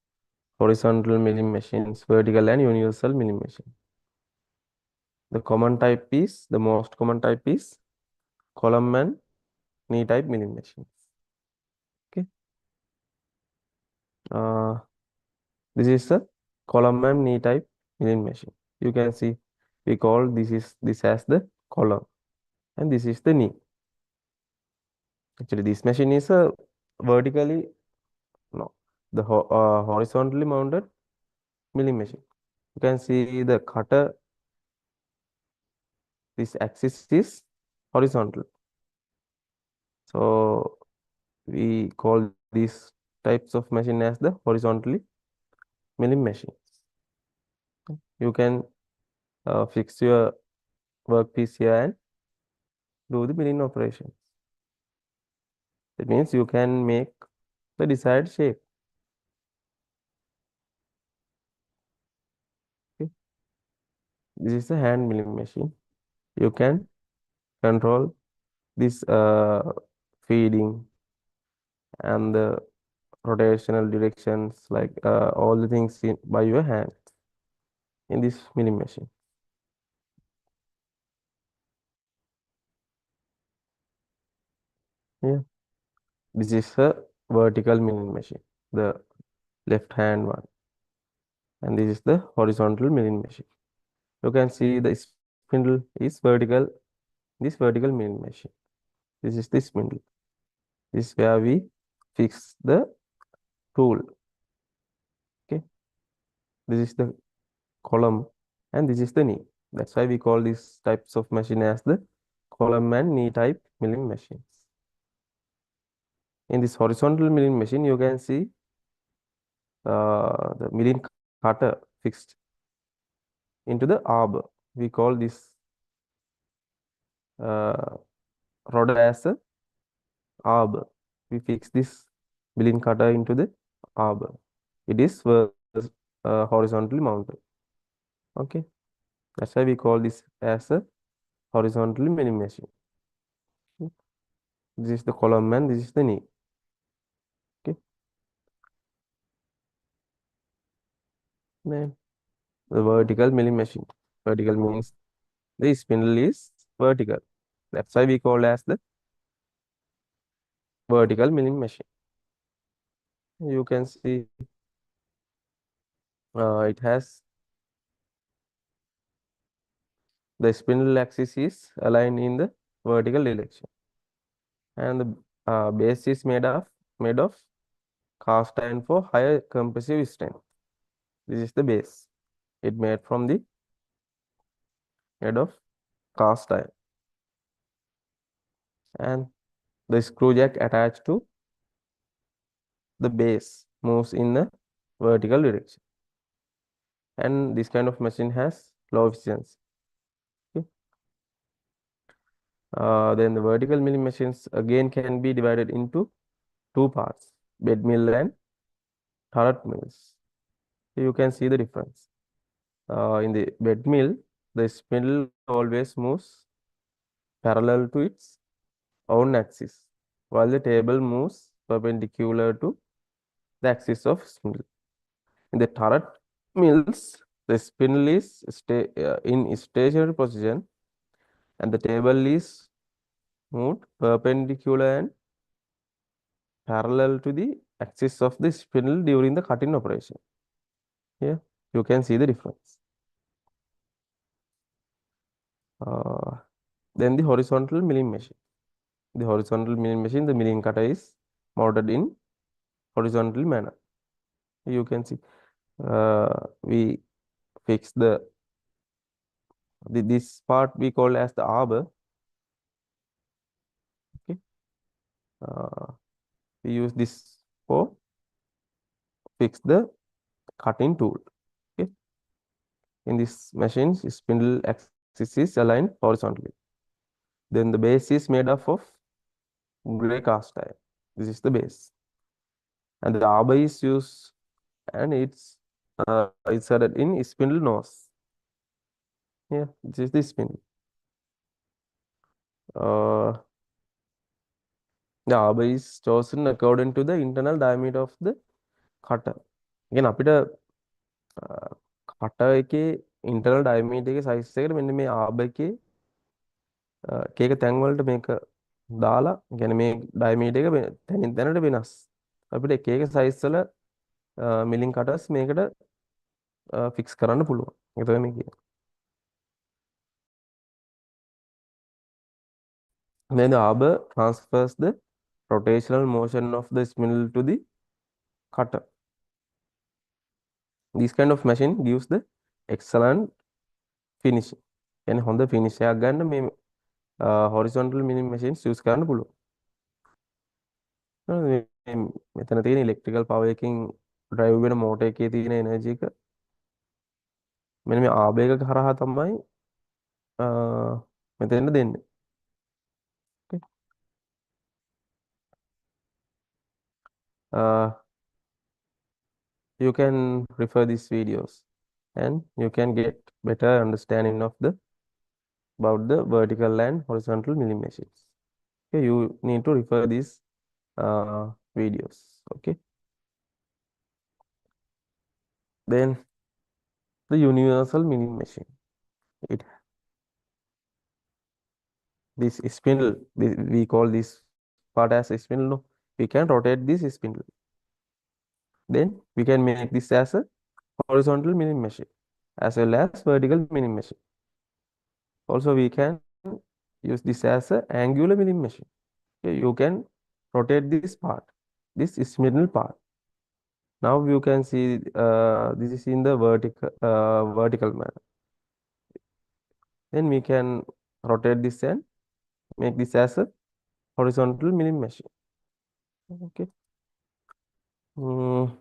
horizontal milling machines, vertical and universal milling machine. The most common type is column and knee type milling machines. Okay. This is the column and knee type milling machine. You can see we call this as the column and this is the knee. Actually, this machine is a vertically no the horizontally mounted milling machine. You can see the cutter, this axis is horizontal. So we call these types of machine as the horizontally milling machines. You can fix your workpiece here and do the milling operation. That means you can make the desired shape. Okay. This is a hand milling machine. You can control this feeding and the rotational directions, like all the things by your hand in this milling machine. Yeah, this is a vertical milling machine, the left hand one, and this is the horizontal milling machine. You can see the spindle is vertical. This vertical milling machine. This is the spindle. This is where we fix the tool. Okay, this is the column, and this is the knee. That's why we call these types of machine as the column and knee type milling machines. In this horizontal milling machine, you can see the milling cutter fixed into the arbor. We call this uh, rod as a arbor. We fix this milling cutter into the arbor. It is horizontally mounted. Okay, that's why we call this as a horizontally milling machine. This is the column and this is the knee. Okay, then the vertical milling machine. Vertical means the spindle is vertical. That's why we call as the vertical milling machine. You can see it has the spindle axis is aligned in the vertical direction, and the base is made of cast iron for higher compressive strength. This is the base. It made of cast iron, and the screw jack attached to the base moves in the vertical direction. And this kind of machine has low efficiency. Okay. Then the vertical milling machines again can be divided into two parts: bed mill and turret mills. You can see the difference. In the bed mill, the spindle always moves parallel to its own axis, while the table moves perpendicular to the axis of spindle. In the turret mills, the spindle is in stationary position, and the table is moved perpendicular and parallel to the axis of the spindle during the cutting operation. Here, you can see the difference. Uh, then the horizontal milling machine. The horizontal milling machine, the milling cutter is mounted in horizontal manner. You can see we fix this part we call as the arbor. Okay, uh, we use this for fix the cutting tool. Okay, in this machine, spindle axis is aligned horizontally. Then the base is made up of gray cast iron. This is the base, and the arbor is used, and it's inserted in spindle nose. Yeah, this is the spindle. Uh, the arbor is chosen according to the internal diameter of the cutter. Again, අපිට cutter එකේ internal diameter එකේ size එකට මෙන්න මේ arbor එකේ එක එක තැන් වලට මේක දාලා, يعني මේ diameter එක තැනින් තැනට වෙනස්. අපිට එක එක size වල milling cutters මේකට fix කරන්න පුළුවන්. ඒක තමයි මේ කියන්නේ. Then the arbor transfers the rotational motion of the spindle to the cutter. This kind of machine gives the excellent finishing. කියන්නේ හොඳ finish එකක් ගන්න මේ horizontal milling machines use කරන්න පුළුවන්. මෙතන තියෙන electrical power එකකින් drive වෙන motor එකේ තියෙන energy එක මෙන්න මේ ආවේගක හරහා තමයි මෙතෙන්ට දෙන්නේ. Okay. You can refer these videos and you can get better understanding of the about the vertical and horizontal milling machines. Okay, you need to refer these videos. Okay, then the universal milling machine. It this spindle we call this part as a spindle. No, we can rotate this spindle. Then we can make this as a horizontal milling machine as well as vertical milling machine. Also, we can use this as a angular milling machine. Okay, you can rotate this part. This is middle part. Now you can see this is in the vertical manner. Then we can rotate this and make this as a horizontal milling machine. Okay. Mm,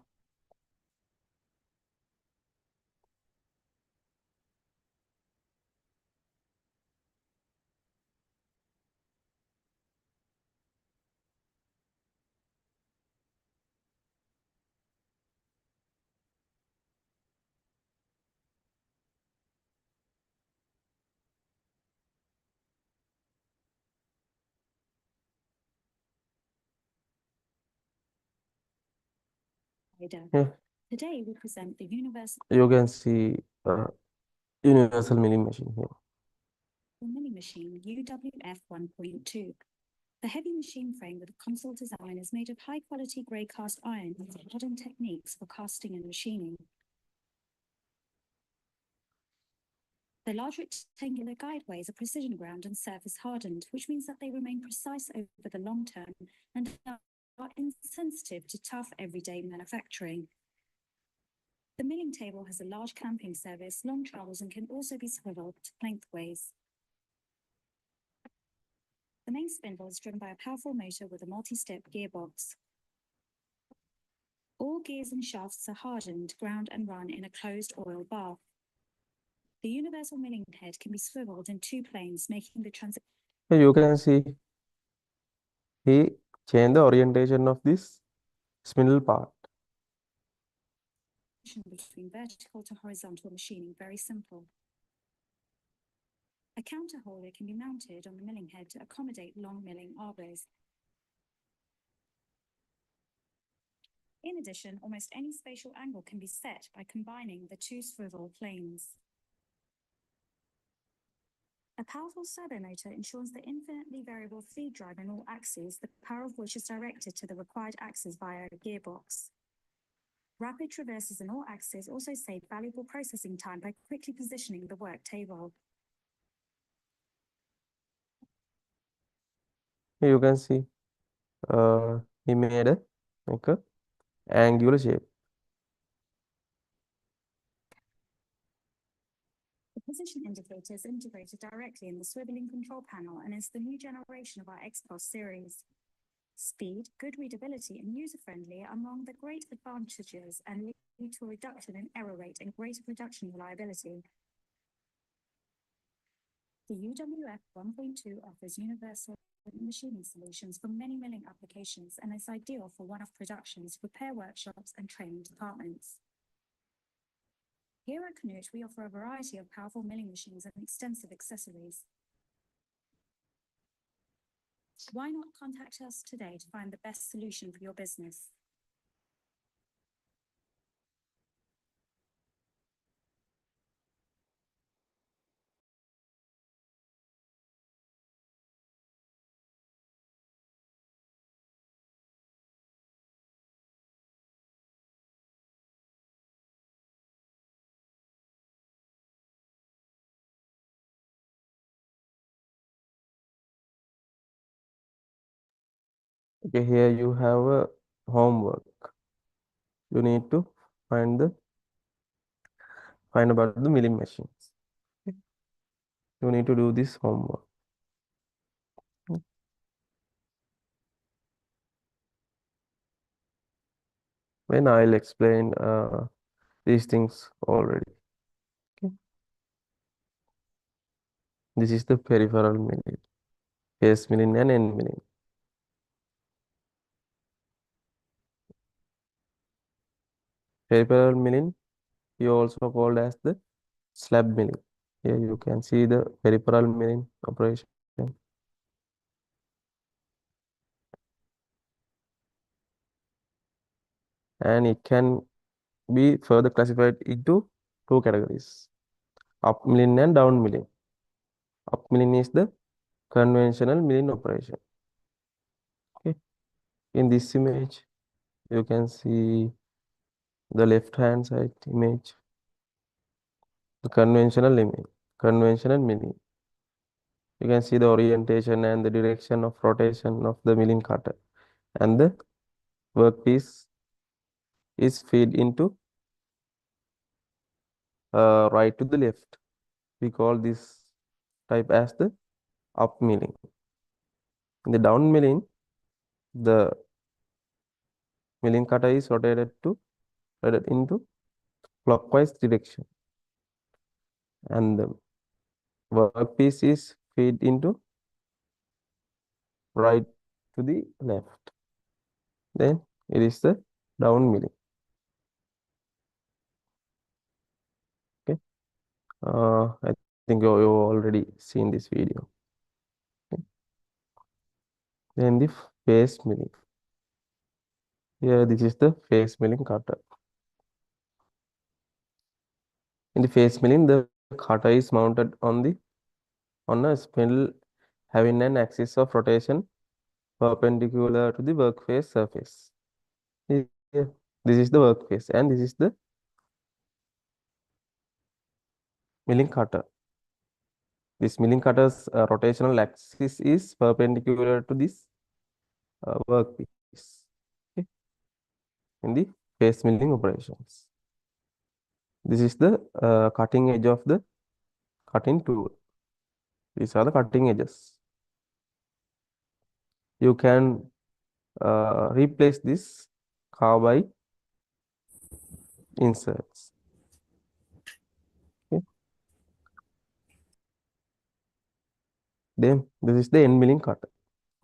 yeah. Today we present the universal You can see universal milling machine here. milling machine UWF 1.2. The heavy machine frame with a console design is made of high-quality grey cast iron with modern techniques for casting and machining. The large rectangular guideways are precision ground and surface hardened, which means that they remain precise over the long term and are insensitive to tough everyday manufacturing. The milling table has a large clamping surface, long trowels, and can also be swiveled lengthways. The main spindle is driven by a powerful motor with a multi-step gearbox. All gears and shafts are hardened, ground, and run in a closed oil bath. The universal milling head can be swiveled in two planes, making the transition Here you can see he changed the orientation of this spindle part. between vertical to horizontal machining very simple. A counter holder can be mounted on the milling head to accommodate long milling arbors. In addition, almost any spatial angle can be set by combining the two swivel planes. A powerful servo motor ensures the infinitely variable feed drive in all axes, the power of which is directed to the required axis via a gearbox. Rapid traverses in all axes also save valuable processing time by quickly positioning the work table. Here you can see he made a like a angular shape. The position indicator is integrated directly in the swiveling control panel and is the new generation of our XPOS series. Speed, good readability, and user-friendly are among the great advantages and lead to a reduction in error rate and greater production reliability. The UWF 1.2 offers universal machining solutions for many milling applications and is ideal for one-off productions, repair workshops, and training departments. Here at Canute, we offer a variety of powerful milling machines and extensive accessories. Why not contact us today to find the best solution for your business? Okay, here you have a homework. You need to find the find about the milling machines. Okay. You need to do this homework. Okay. Then I'll explain these things already. Okay. This is the peripheral milling, phase milling and end milling. Peripheral milling, you also called as the slab milling. Here you can see the peripheral milling operation, and it can be further classified into two categories: up milling and down milling. Up milling is the conventional milling operation. Okay. In this image, you can see the left hand side image, the conventional milling. You can see the orientation and the direction of rotation of the milling cutter, and the workpiece is feed into right to the left. We call this type as the up milling. In the down milling, the milling cutter is rotated into clockwise direction, and the workpiece is feed into right to the left. Then it is the down milling. Okay. I think you already seen this video. Okay. Then the face milling. Here, this is the face milling cutter. In the face milling, the cutter is mounted on a spindle having an axis of rotation perpendicular to the workface surface. Here, this is the workface, and this is the milling cutter. This milling cutter's rotational axis is perpendicular to this workpiece. Okay. In the face milling operations, this is the cutting edge of the cutting tool. These are the cutting edges. You can replace this carve by inserts. Okay. Then this is the end milling cutter,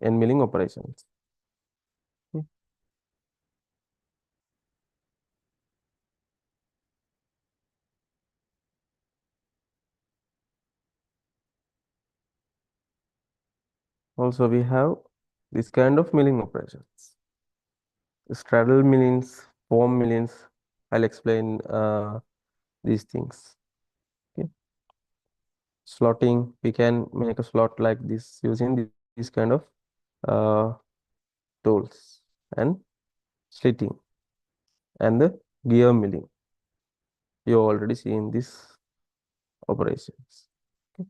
end milling operations. Okay. Also, we have this kind of milling operations. Straddle millings, form millings. I'll explain these things. Okay. Slotting, we can make a slot like this using this kind of uh, tools, and slitting and the gear milling. You already seen this operations. Okay.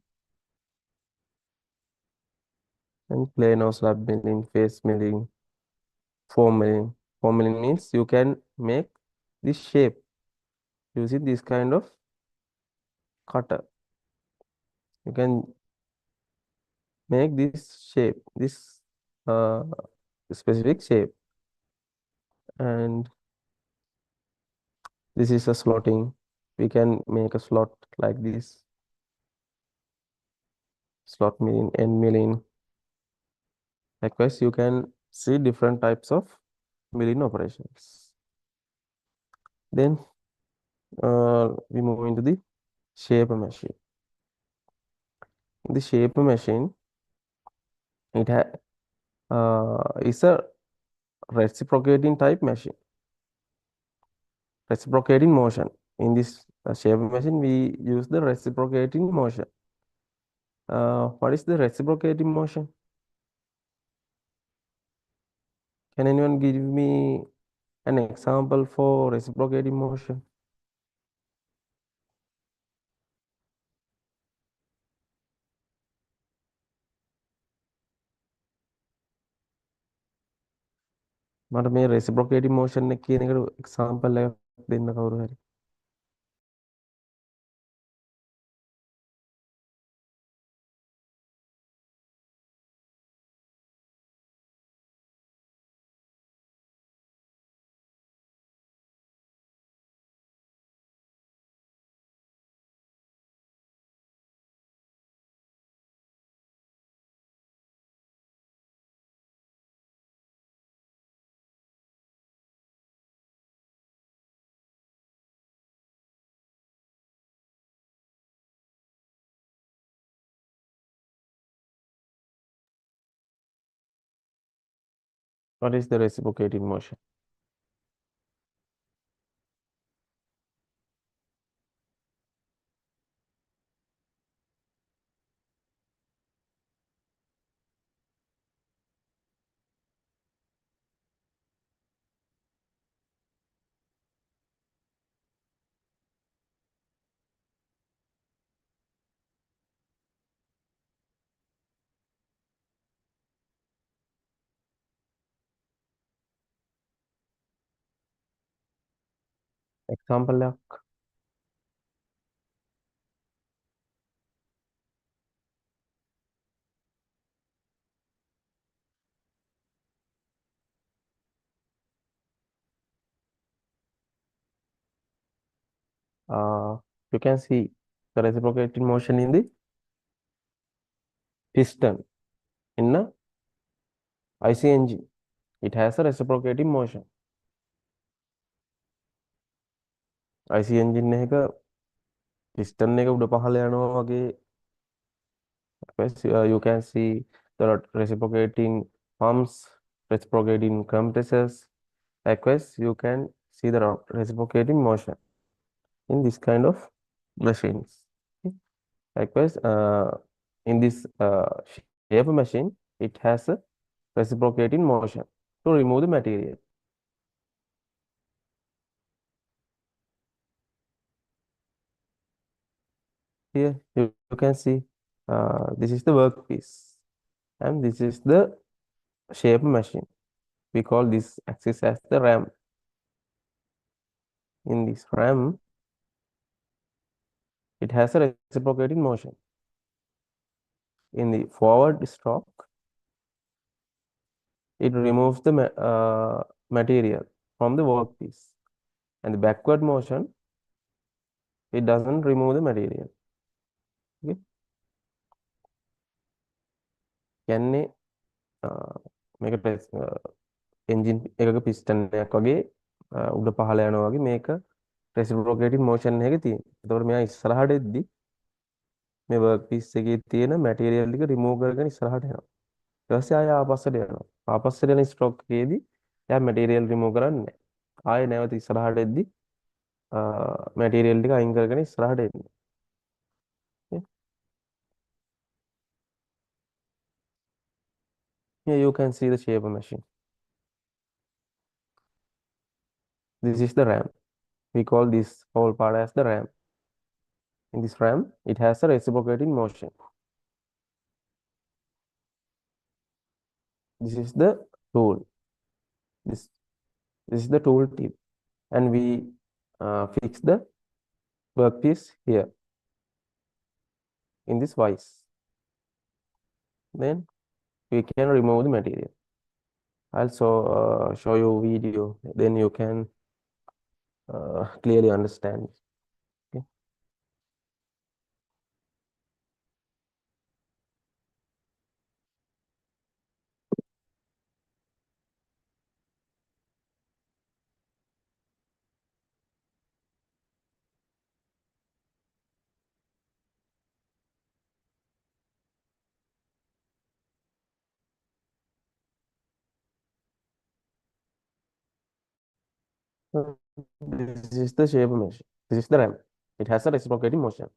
And plain or slab milling, face milling, form milling. Form milling means you can make this shape using this kind of cutter. You can make this shape, this uh, specific shape, and this is a slotting. We can make a slot like this, slot milling, end milling. Likewise, you can see different types of milling operations. Then we move into the shaper machine. In the shaper machine, it is a reciprocating type machine, reciprocating motion. In this shaper machine, we use the reciprocating motion. What is the reciprocating motion? Can anyone give me an example for reciprocating motion? මට මේ reciprocating motion එක කියන එකට example එකක් දෙන්න කවුරු හරි. What is the reciprocating motion? Example යක්. You can see the reciprocating motion in the piston in a IC engine. It has a reciprocating motion. IC engine එක piston එක උඩ පහළ යනවා වගේ you can see the reciprocating pumps, reciprocating compressors. Likewise, you can see the reciprocating motion in this kind of machines. Okay. Likewise, in this shape machine, it has a reciprocating motion to remove the material. Here you can see this is the workpiece and this is the shape machine. We call this axis as the ram. In this ram, it has a reciprocating motion. In the forward stroke, it removes the material from the workpiece. And the backward motion, it doesn't remove the material. Okay. කියන්නේ මේක engine එකක piston එකක් වගේ උඩ පහළ යනවා වගේ මේක රෙසිප්‍රොකේටිව් මෝෂන් එකක තියෙන. එතකොට මෙයා ඉස්සරහට එද්දි මේ වර්ක් පීස් එකේ තියෙන මැටීරියල් ටික රිමූව් කරගෙන ඉස්සරහට යනවා. ඊට පස්සේ ආය ආපස්සට යනවා. ආපස්සට යන ස්ට්‍රෝක් එකේදී එයා මැටීරියල් රිමූව් කරන්නේ නැහැ. ආයෙ නැවත ඉස්සරහට එද්දි මැටීරියල් ටික අයින් කරගෙන ඉස්සරහට එන්නේ. Okay. Here you can see the shaper machine. This is the ram. We call this whole part as the ram. In this ram, it has a reciprocating motion. This is the tool. This is the tool tip, and we fix the workpiece here in this vise. Then we can remove the material. Also show you video. Then you can clearly understand. Okay. This is the shape mesh. This is the ram. It has a reciprocating motion.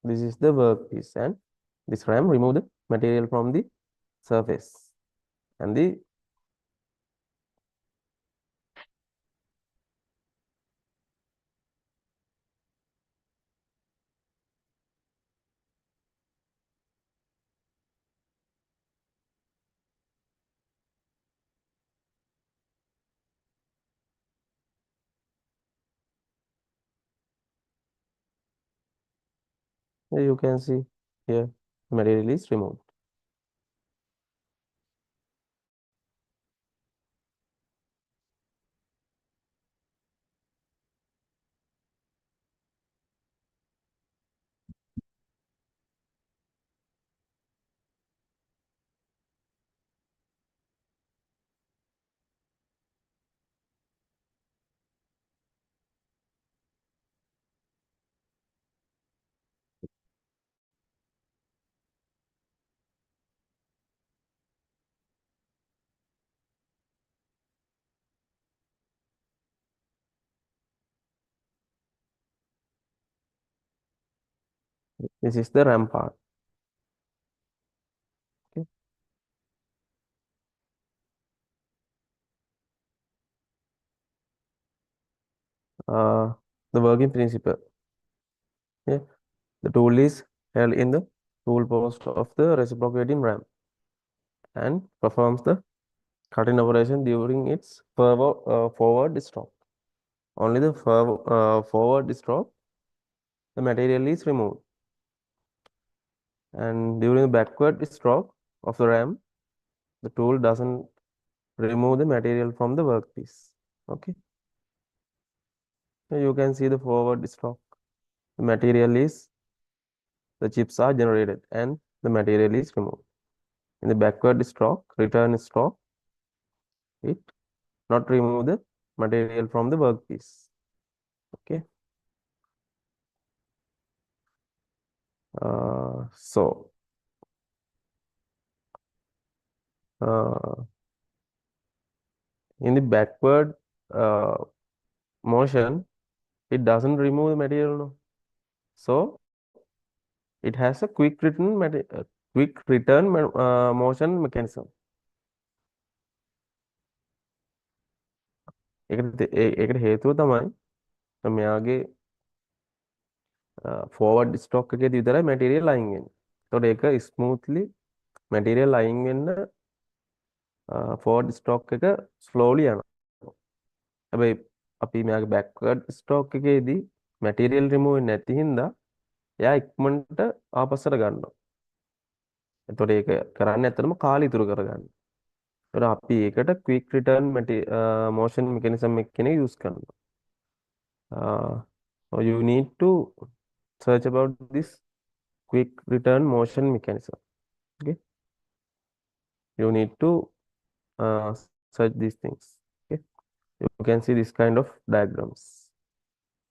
This is the workpiece, and this ram remove the material from the surface, and the you can see here material is removed. This is the RAM part. Okay. Uh, the working principle. Yeah. The tool is held in the tool post of the reciprocating RAM and performs the cutting operation during its forward stroke. Only the forward stroke, the material is removed. And during the backward stroke of the RAM, the tool doesn't remove the material from the workpiece. Okay. So you can see the forward stroke. The material is, the chips are generated and the material is removed. In the backward stroke, return stroke, it not remove the material from the workpiece. Okay. So uh, in the backward uh, motion, it doesn't remove the material. No. So it has a quick return motion mechanism. ඒකට හේතුව තමයි මෙයාගේ forward stock එකේදී විතරයි material අයින් වෙන්නේ. ඒතකොට ඒක ස්මූත්ලි මැටීරියල් අයින් වෙන්න ෆෝවර්ඩ් ස්ටොක් එක ස්ලෝලි යනවා. හැබැයි අපි මෙයාගේ බෑක්වර්ඩ් ස්ටොක් එකේදී මැටීරියල් රිමූව් වෙන්නේ නැති හින්දා එයා ඉක්මනට ආපස්සට ගන්නවා. එතකොට ඒක කරන්නේ ඇත්තටම කාලය ඉතුරු කරගන්න. ඒතකොට අපි ඒකට ක්වික් රිටර්න් motion mechanism එක කෙනෙක් use කරනවා. So you need to search about this quick return motion mechanism. Okay, you need to uh, search these things. Okay, you can see this kind of diagrams.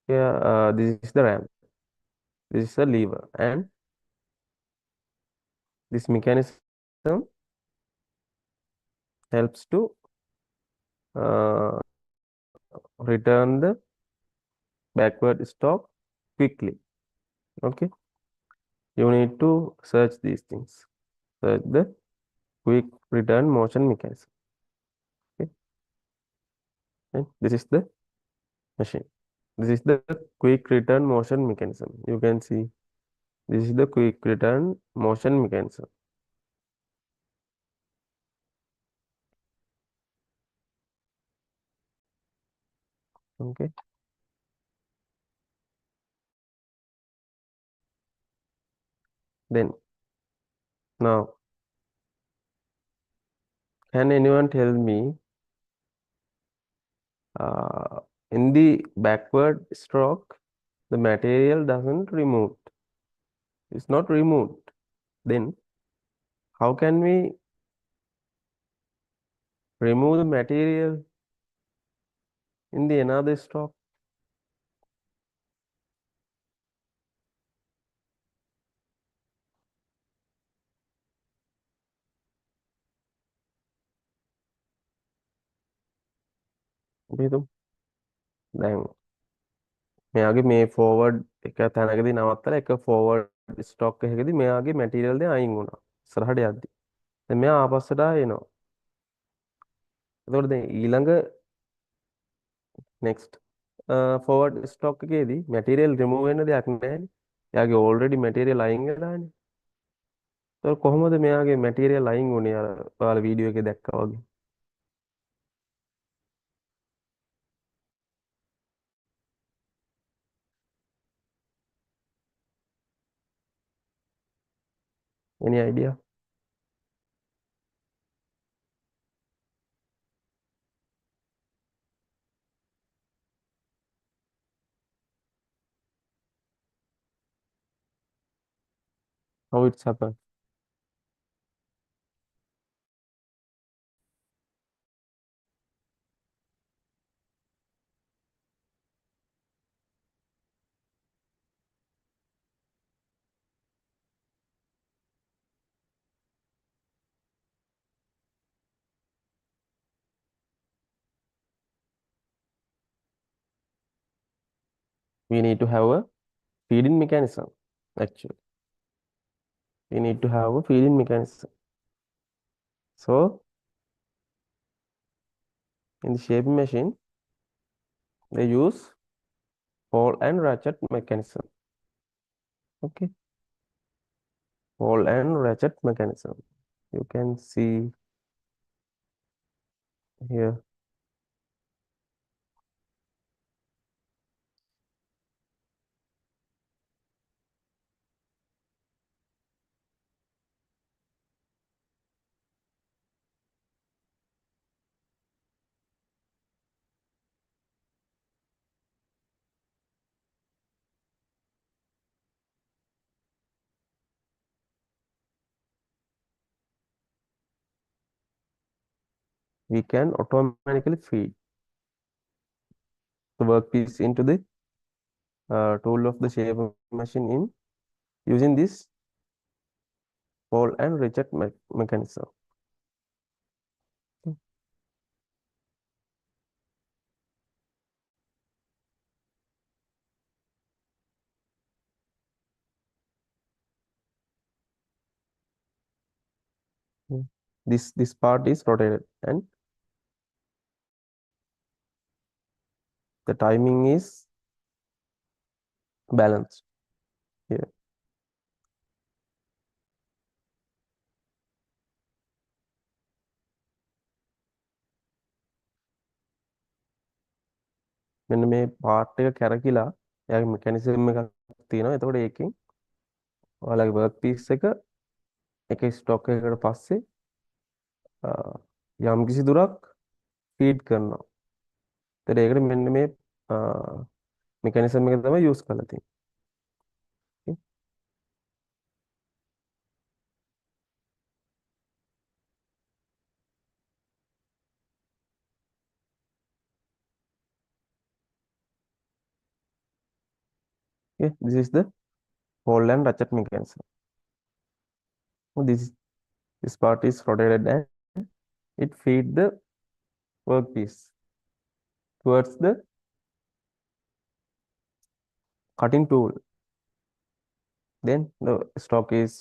Here, this is the RAM, this is the lever, and this mechanism helps to uh, return the backward stock quickly. Okay, you need to search these things. Search the quick return motion mechanism. Okay, and this is the machine. This is the quick return motion mechanism. You can see this is the quick return motion mechanism. Okay. Then now, can anyone tell me in the backward stroke, the material doesn't remove. It's not removed. Then how can we remove the material in the another stroke? Betul. දැන් මෙයාගේ මේ forward එක තැනකදී නවත්තලා එක forward stock එකකදී මෙයාගේ material දෙක අයින් වුණා. ඉස්සරහට යද්දි. දැන් මෙයා ආපස්සට එනවා. එතකොට දැන් ඊළඟ next forward stock එකේදී material remove වෙන්න දෙයක් නැහැනේ. එයාගේ already material අයින් වෙලානේ. ඒක කොහොමද මෙයාගේ material අයින් වුනේ අර ඔයාලා වීඩියෝ එකේ දැක්කා වගේ? Any idea? How it's happened? We need to have a feeding mechanism. actually. We need to have a feeding mechanism. So in the shaping machine, they use ball and ratchet mechanism. Okay, ball and ratchet mechanism. You can see here. We can automatically feed the workpiece into the tool of the shaper machine in using this ball and ratchet mechanism. Mm. This part is rotated and the timing is balanced here. මෙන්න මේ part එක කැරකිලා එයාගේ mechanism එකක් තියෙනවා. එතකොට ඒකෙන් ඔයාලගේ work piece එක stock එකකට පස්සේ යම් කිසි දුරක් feed කරනවා. ඒතර ඒකට මෙන්න මේ mechanism එක තමයි use කරලා තියෙන්නේ. Okay. Okay. This is the ball and ratchet mechanism. This part is rotated and it feed the workpiece towards the cutting tool. Then the stock is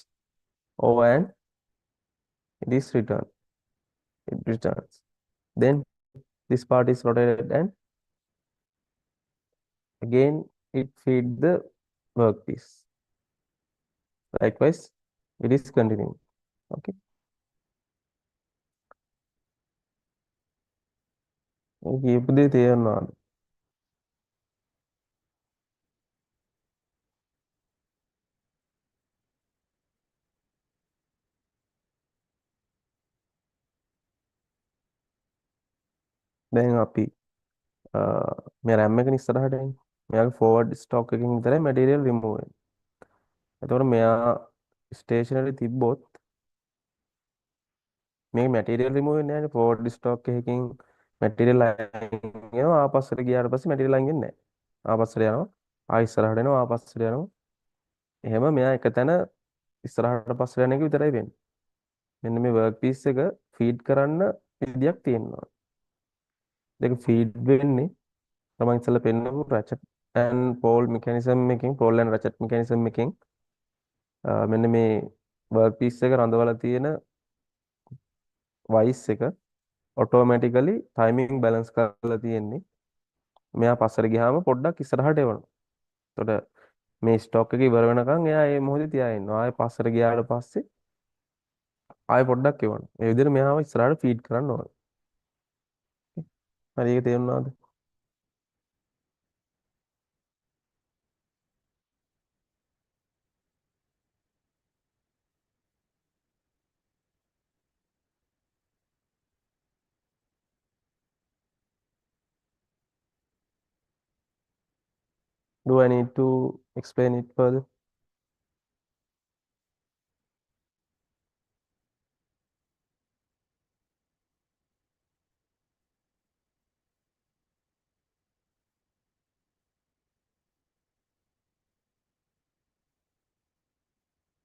over and it is returned. It returns. Then this part is rotated and again it feed the workpiece. Likewise, it is continuing. Okay. කියපු දේ තේරෙනවද? දැන් අපි මේ RAM එක ඉස්සරහට එන්නේ. මෙයාගේ forward stock එකකින් විතරයි material remove වෙන්නේ. එතකොට මෙයා stationary තිබ්බොත් මේ material remove වෙන්නේ නැහැ නේ. forward stock එකකින් material අයින් වෙනවා. ආපස්සට ගියාට පස්සේ material අයින් වෙන්නේ නැහැ. ආපස්සට යනවා. ආයෙ ඉස්සරහට එනවා. ආපස්සට යනවා. එහෙම මෙයා එක තැන ඉස්සරහට පස්සට යන එක විතරයි වෙන්නේ. මෙන්න මේ work piece එක feed කරන්න විදියක් තියෙනවා. දෙක feed වෙන්නේ තමයි ඉස්සෙල්ලා පෙන්නපු ratchet and pole mechanism එකකින් pole and ratchet mechanism එකකින් මෙන්න මේ work piece එක රඳවලා තියෙන vice එක automatically timing balance කරලා තියෙන්නේ. මෙයා පස්සට ගියාම පොඩ්ඩක් ඉස්සරහට එවනවා. එතකොට මේ ස්ටොක් එක ඉවර වෙනකන් එයා මේ මොහොතේ තියාගෙන ඉන්නවා. ආයෙ පස්සට ගියාට පස්සේ ආයෙ පොඩ්ඩක් එවනවා. මේ විදිහට මෙයාව ඉස්සරහට ෆීඩ් කරන්න ඕනේ. හරි ඒක තේරුණාද? Do I need to explain it further?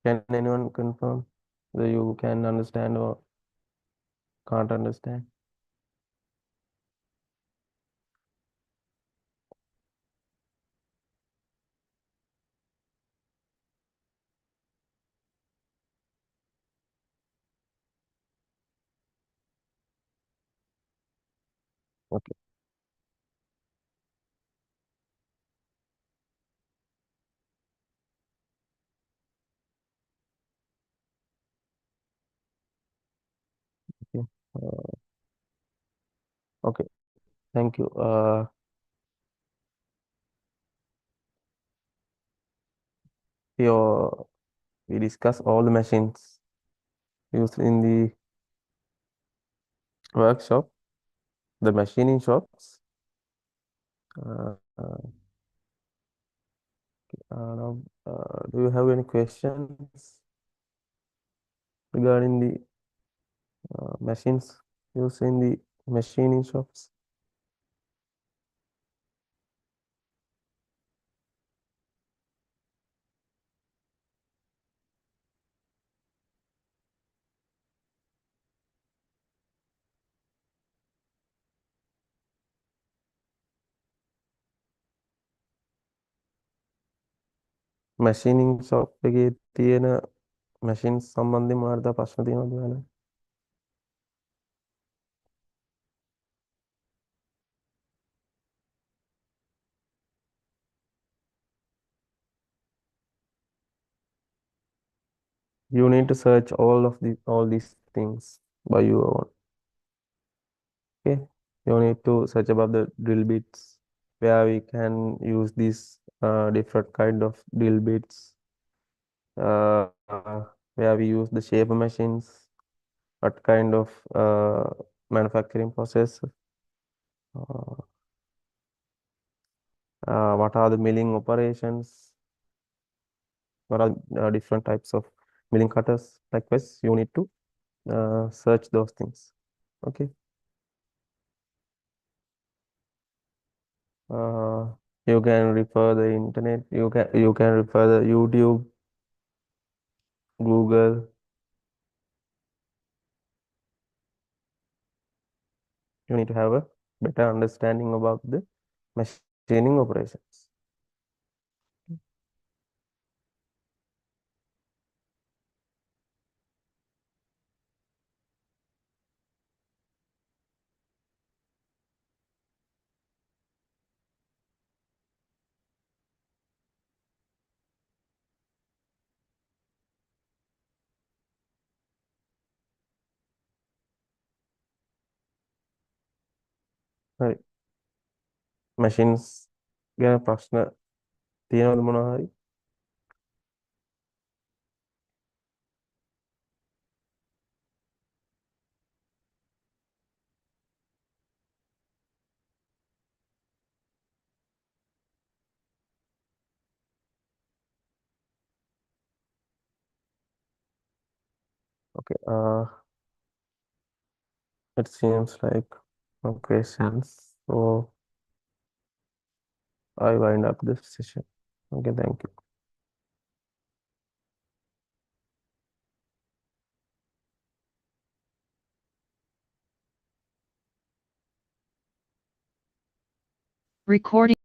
Can anyone confirm that you can understand or can't understand? Okay. Okay. Okay. Thank you. Here we discuss all the machines used in the workshop, the machining shops. Uh, uh, Now, do you have any questions regarding the machines used in the machining shops? machining shop එකේ තියෙන machines සම්බන්ධයෙන් මාර්ග ප්‍රශ්න තියෙනවද ඔයාලා? You need to search all these things by your own. Okay. You need to search about the drill bits where we can use these different kind of drill bits where we use the shaper machines, what kind of manufacturing process, uh, what are the milling operations, what are different types of milling cutters. Likewise, you need to search those things. Okay. Uh, you can refer the internet. You can refer the YouTube, Google. You need to have a better understanding about the machining operations. Right. Machines ගැන ප්‍රශ්න තියෙනවද මොනවා හරි? Okay. It seems like no questions. So I wind up this session. Okay, thank you. Recording.